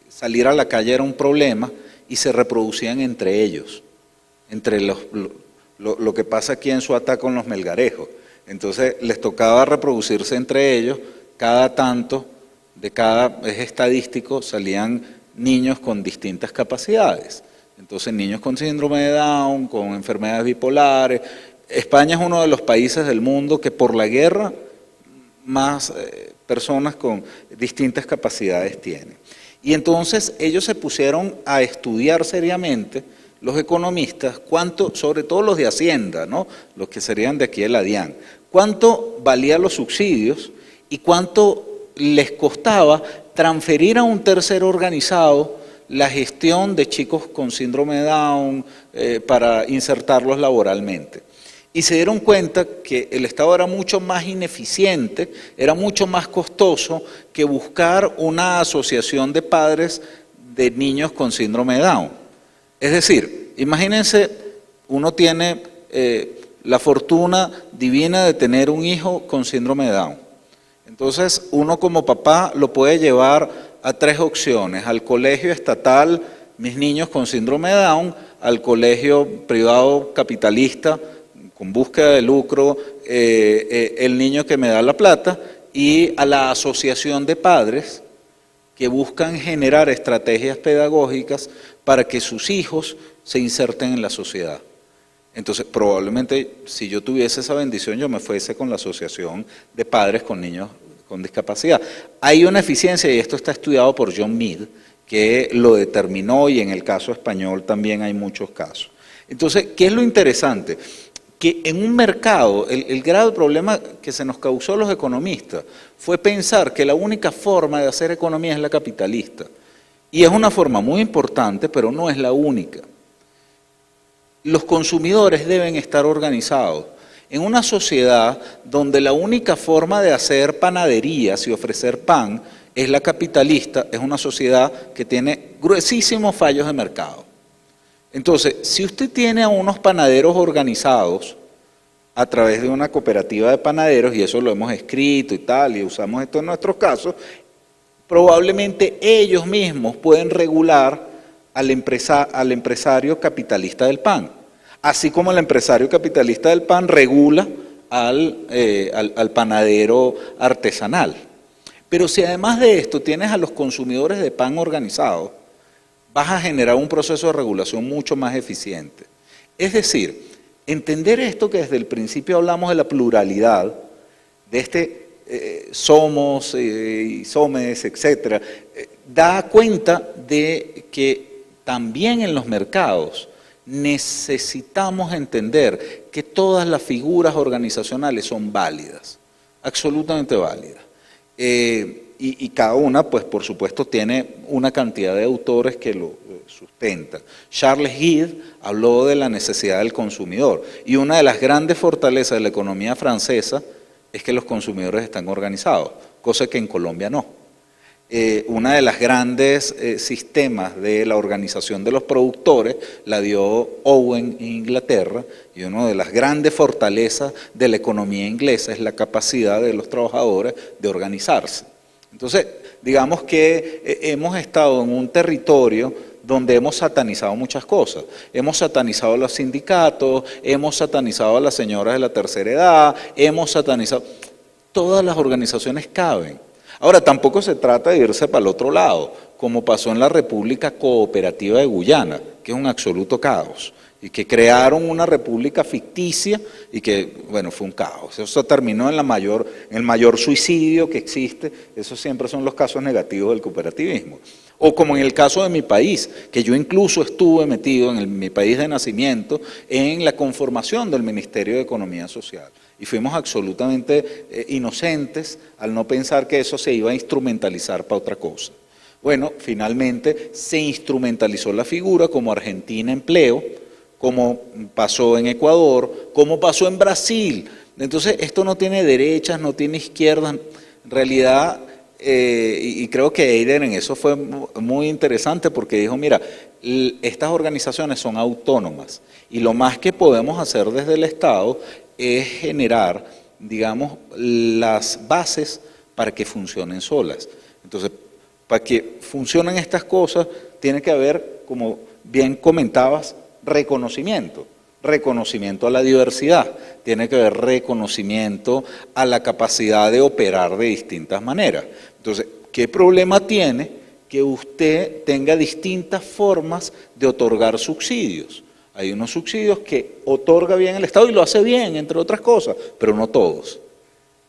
salir a la calle era un problema y se reproducían entre ellos, entre lo que pasa aquí en Suatá con los melgarejos. Entonces les tocaba reproducirse entre ellos, cada tanto es estadístico, salían niños con distintas capacidades. Entonces, niños con síndrome de Down, con enfermedades bipolares. España es uno de los países del mundo que por la guerra más personas con distintas capacidades tiene. Y entonces ellos se pusieron a estudiar seriamente, los economistas, sobre todo los de Hacienda, ¿no? Los que serían de aquí de la DIAN, cuánto valían los subsidios y cuánto les costaba transferir a un tercero organizado la gestión de chicos con síndrome de Down para insertarlos laboralmente. Y se dieron cuenta que el Estado era mucho más ineficiente, era mucho más costoso que buscar una asociación de padres de niños con síndrome de Down. Es decir, imagínense, uno tiene la fortuna divina de tener un hijo con síndrome de Down. Entonces, uno como papá lo puede llevar a 3 opciones: al colegio estatal, mis niños con síndrome de Down; al colegio privado capitalista, con búsqueda de lucro, el niño que me da la plata; y a la asociación de padres que buscan generar estrategias pedagógicas para que sus hijos se inserten en la sociedad. Entonces, probablemente, si yo tuviese esa bendición, yo me fuese con la asociación de padres con niños con discapacidad. Hay una eficiencia, y esto está estudiado por John Mead, que lo determinó, y en el caso español también hay muchos casos. Entonces, ¿qué es lo interesante? Que en un mercado, el grave problema que se nos causó a los economistas fue pensar que la única forma de hacer economía es la capitalista. Y es una forma muy importante, pero no es la única. Los consumidores deben estar organizados. En una sociedad donde la única forma de hacer panaderías y ofrecer pan es la capitalista, es una sociedad que tiene gruesísimos fallos de mercado. Entonces, si usted tiene a unos panaderos organizados a través de una cooperativa de panaderos, y eso lo hemos escrito y tal, y usamos esto en nuestros casos, probablemente ellos mismos pueden regular al empresario capitalista del pan, así como el empresario capitalista del pan regula al panadero artesanal. Pero si además de esto tienes a los consumidores de pan organizados, vas a generar un proceso de regulación mucho más eficiente. Es decir, entender esto que desde el principio hablamos de la pluralidad, de somos y somes, etcétera, da cuenta de que también en los mercados necesitamos entender que todas las figuras organizacionales son válidas, absolutamente válidas. Y cada una, pues por supuesto, tiene una cantidad de autores que lo sustentan. Charles Guide habló de la necesidad del consumidor, y una de las grandes fortalezas de la economía francesa es que los consumidores están organizados, cosa que en Colombia no. Una de las grandes sistemas de la organización de los productores la dio Owen en Inglaterra, y una de las grandes fortalezas de la economía inglesa es la capacidad de los trabajadores de organizarse. Entonces, digamos que hemos estado en un territorio donde hemos satanizado muchas cosas. Hemos satanizado a los sindicatos, hemos satanizado a las señoras de la tercera edad, hemos satanizado... Todas las organizaciones caben. Ahora, tampoco se trata de irse para el otro lado, como pasó en la República Cooperativa de Guyana, que es un absoluto caos, y que crearon una república ficticia y que, bueno, fue un caos. Eso terminó en el mayor suicidio que existe. Esos siempre son los casos negativos del cooperativismo. O como en el caso de mi país, que yo incluso estuve metido mi país de nacimiento en la conformación del Ministerio de Economía Social. Y fuimos absolutamente inocentes al no pensar que eso se iba a instrumentalizar para otra cosa. Bueno, finalmente se instrumentalizó la figura como Argentina Empleo, como pasó en Ecuador, como pasó en Brasil. Entonces, esto no tiene derechas, no tiene izquierdas. En realidad, y creo que Eider en eso fue muy interesante porque dijo, mira, estas organizaciones son autónomas y lo más que podemos hacer desde el Estado es generar, digamos, las bases para que funcionen solas. Entonces, para que funcionen estas cosas, tiene que haber, como bien comentabas, reconocimiento a la diversidad, tiene que haber reconocimiento a la capacidad de operar de distintas maneras. Entonces, ¿qué problema tiene que usted tenga distintas formas de otorgar subsidios? Hay unos subsidios que otorga bien el Estado y lo hace bien, entre otras cosas, pero no todos.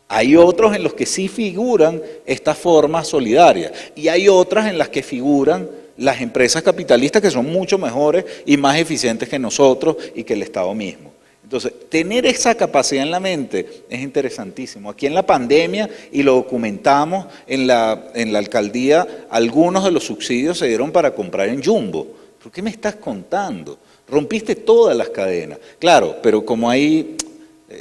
Hay otros en los que sí figuran estas formas solidarias y hay otras en las que figuran las empresas capitalistas que son mucho mejores y más eficientes que nosotros y que el Estado mismo. Entonces, tener esa capacidad en la mente es interesantísimo. Aquí en la pandemia, y lo documentamos en la alcaldía, algunos de los subsidios se dieron para comprar en Jumbo. ¿Por qué me estás contando? Rompiste todas las cadenas. Claro, pero como hay...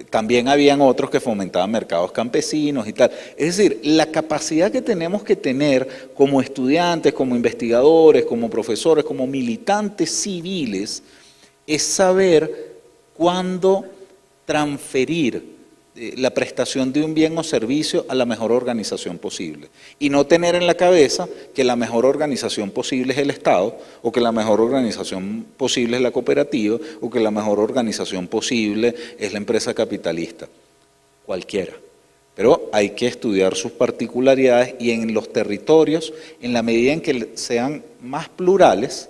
también habían otros que fomentaban mercados campesinos y tal. Es decir, la capacidad que tenemos que tener como estudiantes, como investigadores, como profesores, como militantes civiles, es saber cuándo transferir la prestación de un bien o servicio a la mejor organización posible. Y no tener en la cabeza que la mejor organización posible es el Estado, o que la mejor organización posible es la cooperativa, o que la mejor organización posible es la empresa capitalista. Cualquiera. Pero hay que estudiar sus particularidades y en los territorios, en la medida en que sean más plurales,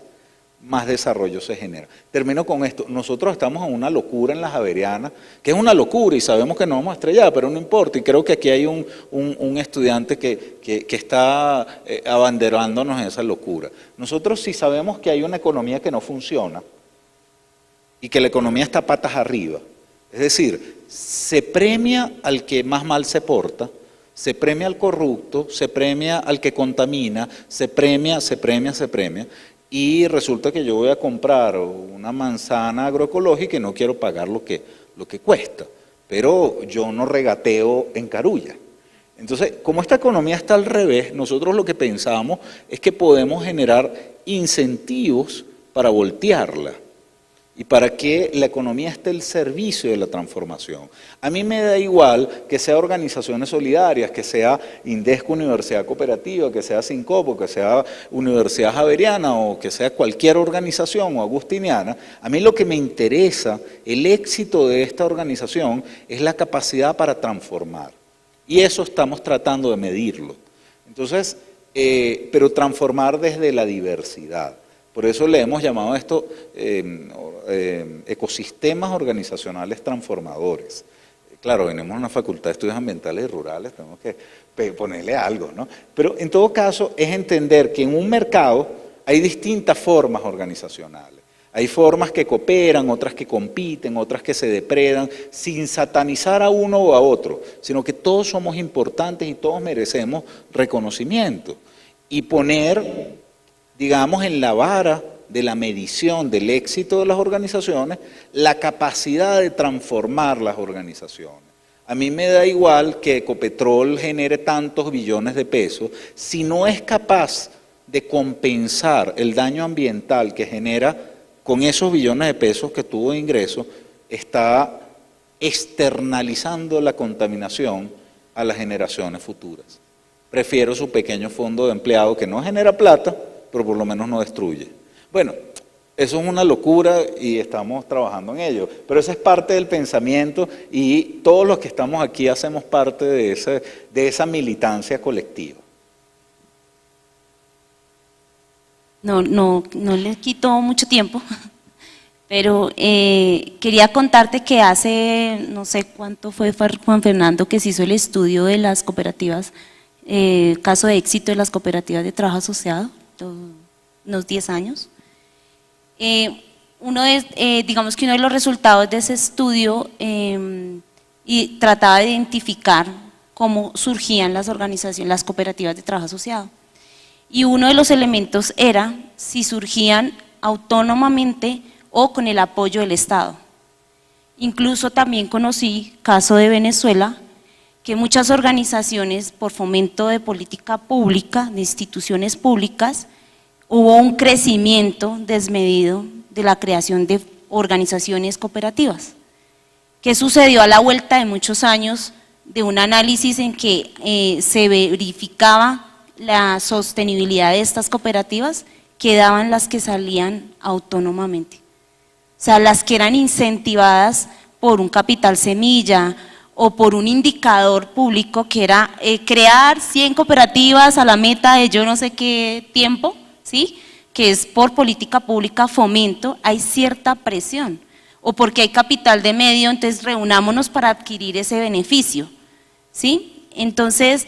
más desarrollo se genera. Termino con esto. Nosotros estamos en una locura en la Javeriana, que es una locura y sabemos que no vamos a estrellar, pero no importa. Y creo que aquí hay un estudiante que está abanderándonos en esa locura. Nosotros sí sabemos que hay una economía que no funciona y que la economía está patas arriba. Es decir, se premia al que más mal se porta, se premia al corrupto, se premia al que contamina, se premia. Y resulta que yo voy a comprar una manzana agroecológica y no quiero pagar lo que cuesta, pero yo no regateo en Carulla. Entonces, como esta economía está al revés, nosotros lo que pensamos es que podemos generar incentivos para voltearla y para que la economía esté al servicio de la transformación. A mí me da igual que sea organizaciones solidarias, que sea Indesco Universidad Cooperativa, que sea Sincopo, que sea Universidad Javeriana o que sea cualquier organización o agustiniana. A mí lo que me interesa, el éxito de esta organización, es la capacidad para transformar. Y eso estamos tratando de medirlo. Entonces, pero transformar desde la diversidad. Por eso le hemos llamado esto ecosistemas organizacionales transformadores. Claro, venimos a una facultad de estudios ambientales y rurales, tenemos que ponerle algo, ¿no? Pero en todo caso es entender que en un mercado hay distintas formas organizacionales. Hay formas que cooperan, otras que compiten, otras que se depredan, sin satanizar a uno o a otro, sino que todos somos importantes y todos merecemos reconocimiento. Y poner, digamos, en la vara de la medición del éxito de las organizaciones, la capacidad de transformar las organizaciones. A mí me da igual que Ecopetrol genere tantos billones de pesos, si no es capaz de compensar el daño ambiental que genera con esos billones de pesos que tuvo de ingresos, está externalizando la contaminación a las generaciones futuras. Prefiero su pequeño fondo de empleado que no genera plata, pero por lo menos no destruye. Bueno, eso es una locura y estamos trabajando en ello, pero esa es parte del pensamiento y todos los que estamos aquí hacemos parte de esa militancia colectiva.
No les quito mucho tiempo, pero quería contarte que hace, no sé cuánto fue Juan Fernando, que se hizo el estudio de las cooperativas, caso de éxito de las cooperativas de trabajo asociado, unos 10 años. Digamos que uno de los resultados de ese estudio y trataba de identificar cómo surgían las organizaciones, las cooperativas de trabajo asociado. Y uno de los elementos era si surgían autónomamente o con el apoyo del Estado. Incluso también conocí, caso de Venezuela, que muchas organizaciones por fomento de política pública, de instituciones públicas, hubo un crecimiento desmedido de la creación de organizaciones cooperativas. ¿Qué sucedió a la vuelta de muchos años de un análisis en que se verificaba la sostenibilidad de estas cooperativas? Quedaban las que salían autónomamente, o sea, las que eran incentivadas por un capital semilla o por un indicador público que era crear 100 cooperativas a la meta de yo no sé qué tiempo, ¿sí?, que es por política pública fomento, hay cierta presión, o porque hay capital de medio, entonces reunámonos para adquirir ese beneficio, ¿sí? Entonces,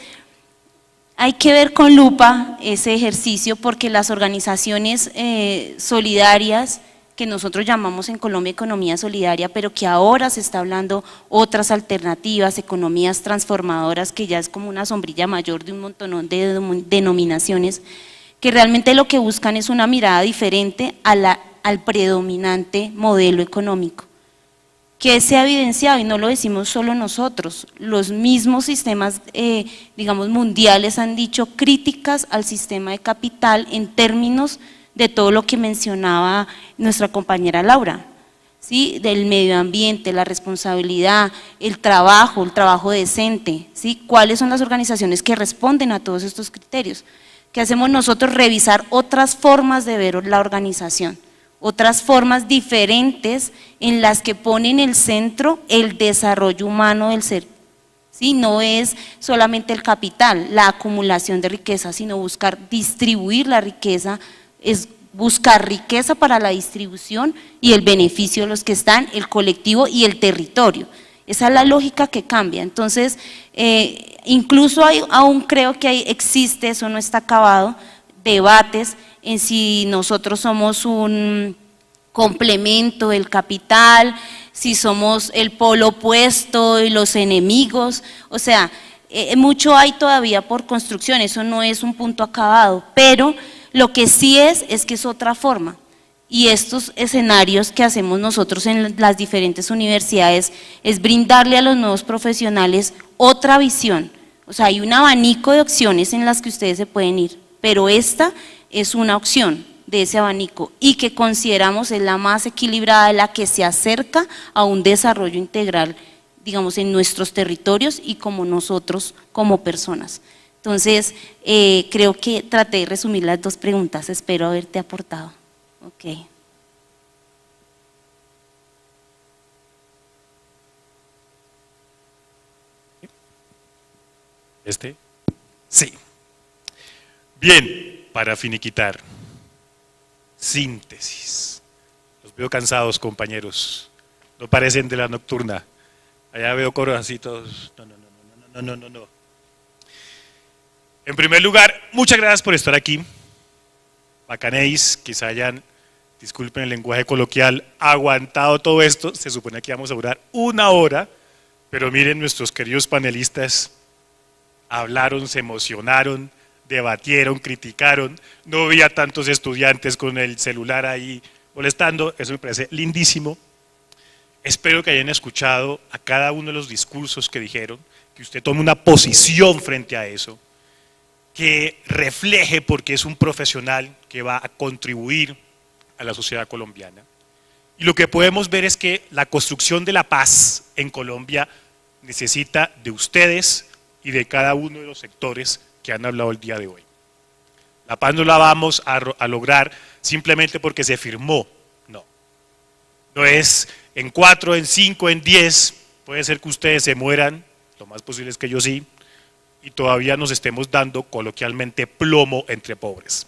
hay que ver con lupa ese ejercicio porque las organizaciones solidarias, que nosotros llamamos en Colombia economía solidaria, pero que ahora se está hablando otras alternativas, economías transformadoras, que ya es como una sombrilla mayor de un montón de denominaciones, que realmente lo que buscan es una mirada diferente al predominante modelo económico, que se ha evidenciado, y no lo decimos solo nosotros, los mismos sistemas, digamos, mundiales han dicho críticas al sistema de capital en términos de todo lo que mencionaba nuestra compañera Laura, ¿sí?, del medio ambiente, la responsabilidad, el trabajo decente, ¿sí?, cuáles son las organizaciones que responden a todos estos criterios. ¿Qué hacemos nosotros? Revisar otras formas de ver la organización, otras formas diferentes en las que ponen en el centro el desarrollo humano del ser. ¿Sí? No es solamente el capital, la acumulación de riqueza, sino buscar distribuir la riqueza, es buscar riqueza para la distribución y el beneficio de los que están, el colectivo y el territorio. Esa es la lógica que cambia. Entonces, incluso aún creo que existe, eso no está acabado, debates en si nosotros somos un complemento del capital, si somos el polo opuesto y los enemigos, o sea, mucho hay todavía por construcción, eso no es un punto acabado, pero lo que sí es que es otra forma. Y estos escenarios que hacemos nosotros en las diferentes universidades es brindarle a los nuevos profesionales otra visión. O sea, hay un abanico de opciones en las que ustedes se pueden ir, pero esta es una opción de ese abanico y que consideramos es la más equilibrada, la que se acerca a un desarrollo integral, digamos, en nuestros territorios y como nosotros como personas. Entonces, creo que traté de resumir las dos preguntas, espero haberte aportado. Ok.
Sí. Bien, para finiquitar. Síntesis. Los veo cansados, compañeros. No parecen de la nocturna. Allá veo corazoncitos. No. En primer lugar, muchas gracias por estar aquí. Bacanéis, que se hayan, disculpen el lenguaje coloquial, aguantado todo esto. Se supone que vamos a durar 1 hora, pero miren, nuestros queridos panelistas hablaron, se emocionaron, debatieron, criticaron. No había tantos estudiantes con el celular ahí molestando, eso me parece lindísimo. Espero que hayan escuchado a cada uno de los discursos que dijeron, que usted tome una posición frente a eso, que refleje porque es un profesional que va a contribuir a la sociedad colombiana. Y lo que podemos ver es que la construcción de la paz en Colombia necesita de ustedes y de cada uno de los sectores que han hablado el día de hoy. La paz no la vamos a lograr simplemente porque se firmó, no. No es en 4, en 5, en 10, puede ser que ustedes se mueran, lo más posible es que yo sí, y todavía nos estemos dando coloquialmente plomo entre pobres.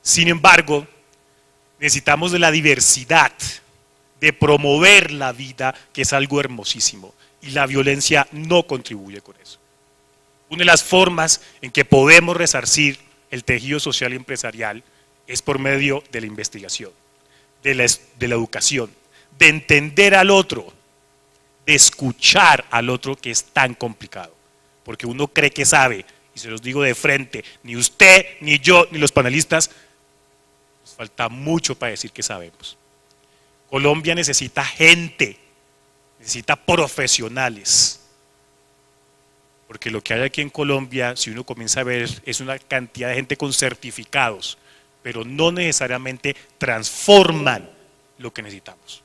Sin embargo, necesitamos de la diversidad, de promover la vida, que es algo hermosísimo, y la violencia no contribuye con eso. Una de las formas en que podemos resarcir el tejido social y empresarial es por medio de la investigación, de la educación, de entender al otro, de escuchar al otro, que es tan complicado. Porque uno cree que sabe, y se los digo de frente, ni usted, ni yo, ni los panelistas, nos falta mucho para decir que sabemos. Colombia necesita gente, necesita profesionales, porque lo que hay aquí en Colombia, si uno comienza a ver, es una cantidad de gente con certificados, pero no necesariamente transforman lo que necesitamos.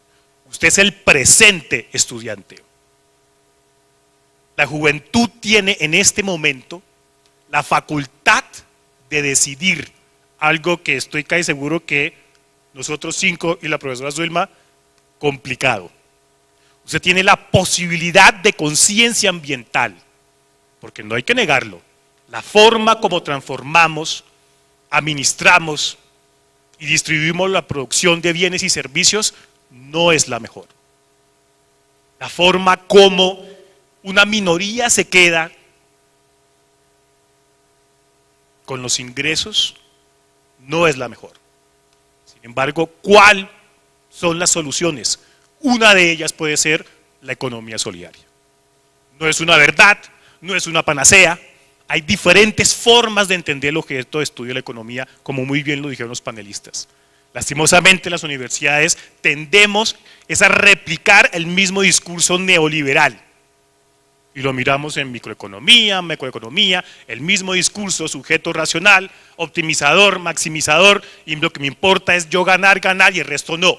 Usted es el presente estudiante. La juventud tiene en este momento la facultad de decidir algo que estoy casi seguro que nosotros 5 y la profesora Zulma, complicado. Usted tiene la posibilidad de conciencia ambiental, porque no hay que negarlo. La forma como transformamos, administramos y distribuimos la producción de bienes y servicios no es la mejor. La forma como una minoría se queda con los ingresos no es la mejor. Sin embargo, ¿cuáles son las soluciones? Una de ellas puede ser la economía solidaria. No es una verdad, no es una panacea. Hay diferentes formas de entender el objeto de estudio de la economía, como muy bien lo dijeron los panelistas. Lastimosamente, las universidades tendemos a replicar el mismo discurso neoliberal. Y lo miramos en microeconomía, macroeconomía, el mismo discurso, sujeto racional, optimizador, maximizador, y lo que me importa es yo ganar, ganar y el resto no.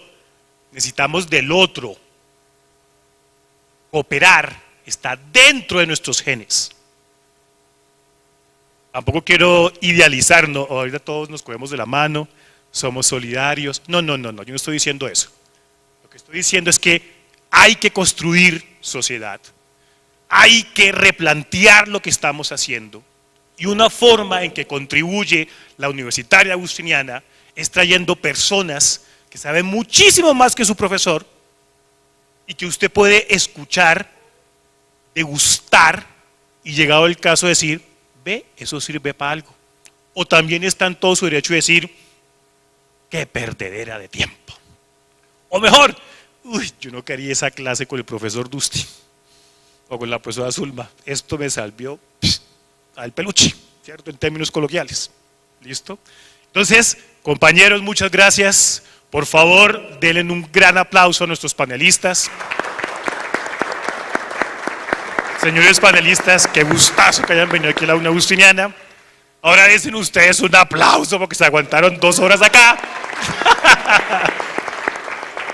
Necesitamos del otro. Cooperar está dentro de nuestros genes. Tampoco quiero idealizar, no, ahorita todos nos cogemos de la mano, somos solidarios. No, yo no estoy diciendo eso. Lo que estoy diciendo es que hay que construir sociedad. Hay que replantear lo que estamos haciendo y una forma en que contribuye la Universitaria Agustiniana es trayendo personas que saben muchísimo más que su profesor y que usted puede escuchar, degustar y llegado el caso decir, ve, eso sirve para algo. O también está en todo su derecho de decir, qué perdedera de tiempo. O mejor, uy, yo no quería esa clase con el profesor Dustin o con la profesora Zulma, esto me salvió al peluche, ¿cierto? En términos coloquiales, ¿listo? Entonces, compañeros, muchas gracias, por favor, denle un gran aplauso a nuestros panelistas. Señores panelistas, qué gustazo que hayan venido aquí a la Uni Agustiniana. Ahora dicen ustedes un aplauso porque se aguantaron 2 horas acá.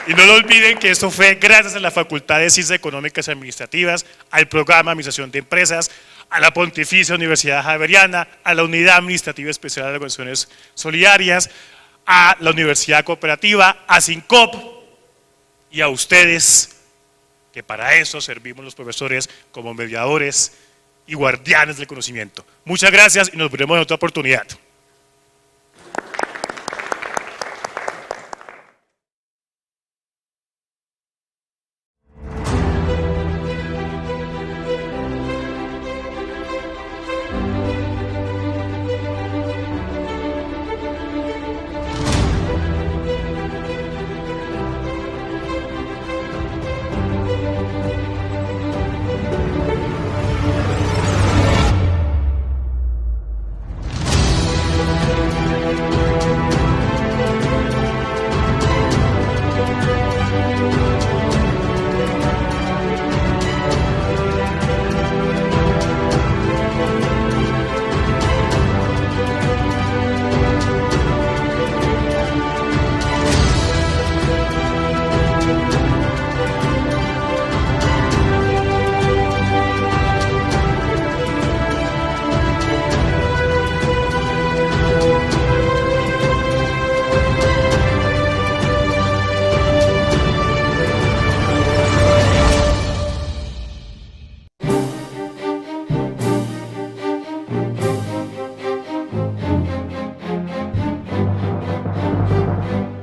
Y no lo olviden que esto fue gracias a la Facultad de Ciencias Económicas y Administrativas, al Programa de Administración de Empresas, a la Pontificia Universidad Javeriana, a la Unidad Administrativa Especial de Organizaciones Solidarias, a la Universidad Cooperativa, a SINCOP y a ustedes, que para eso servimos los profesores como mediadores y guardianes del conocimiento. Muchas gracias y nos veremos en otra oportunidad.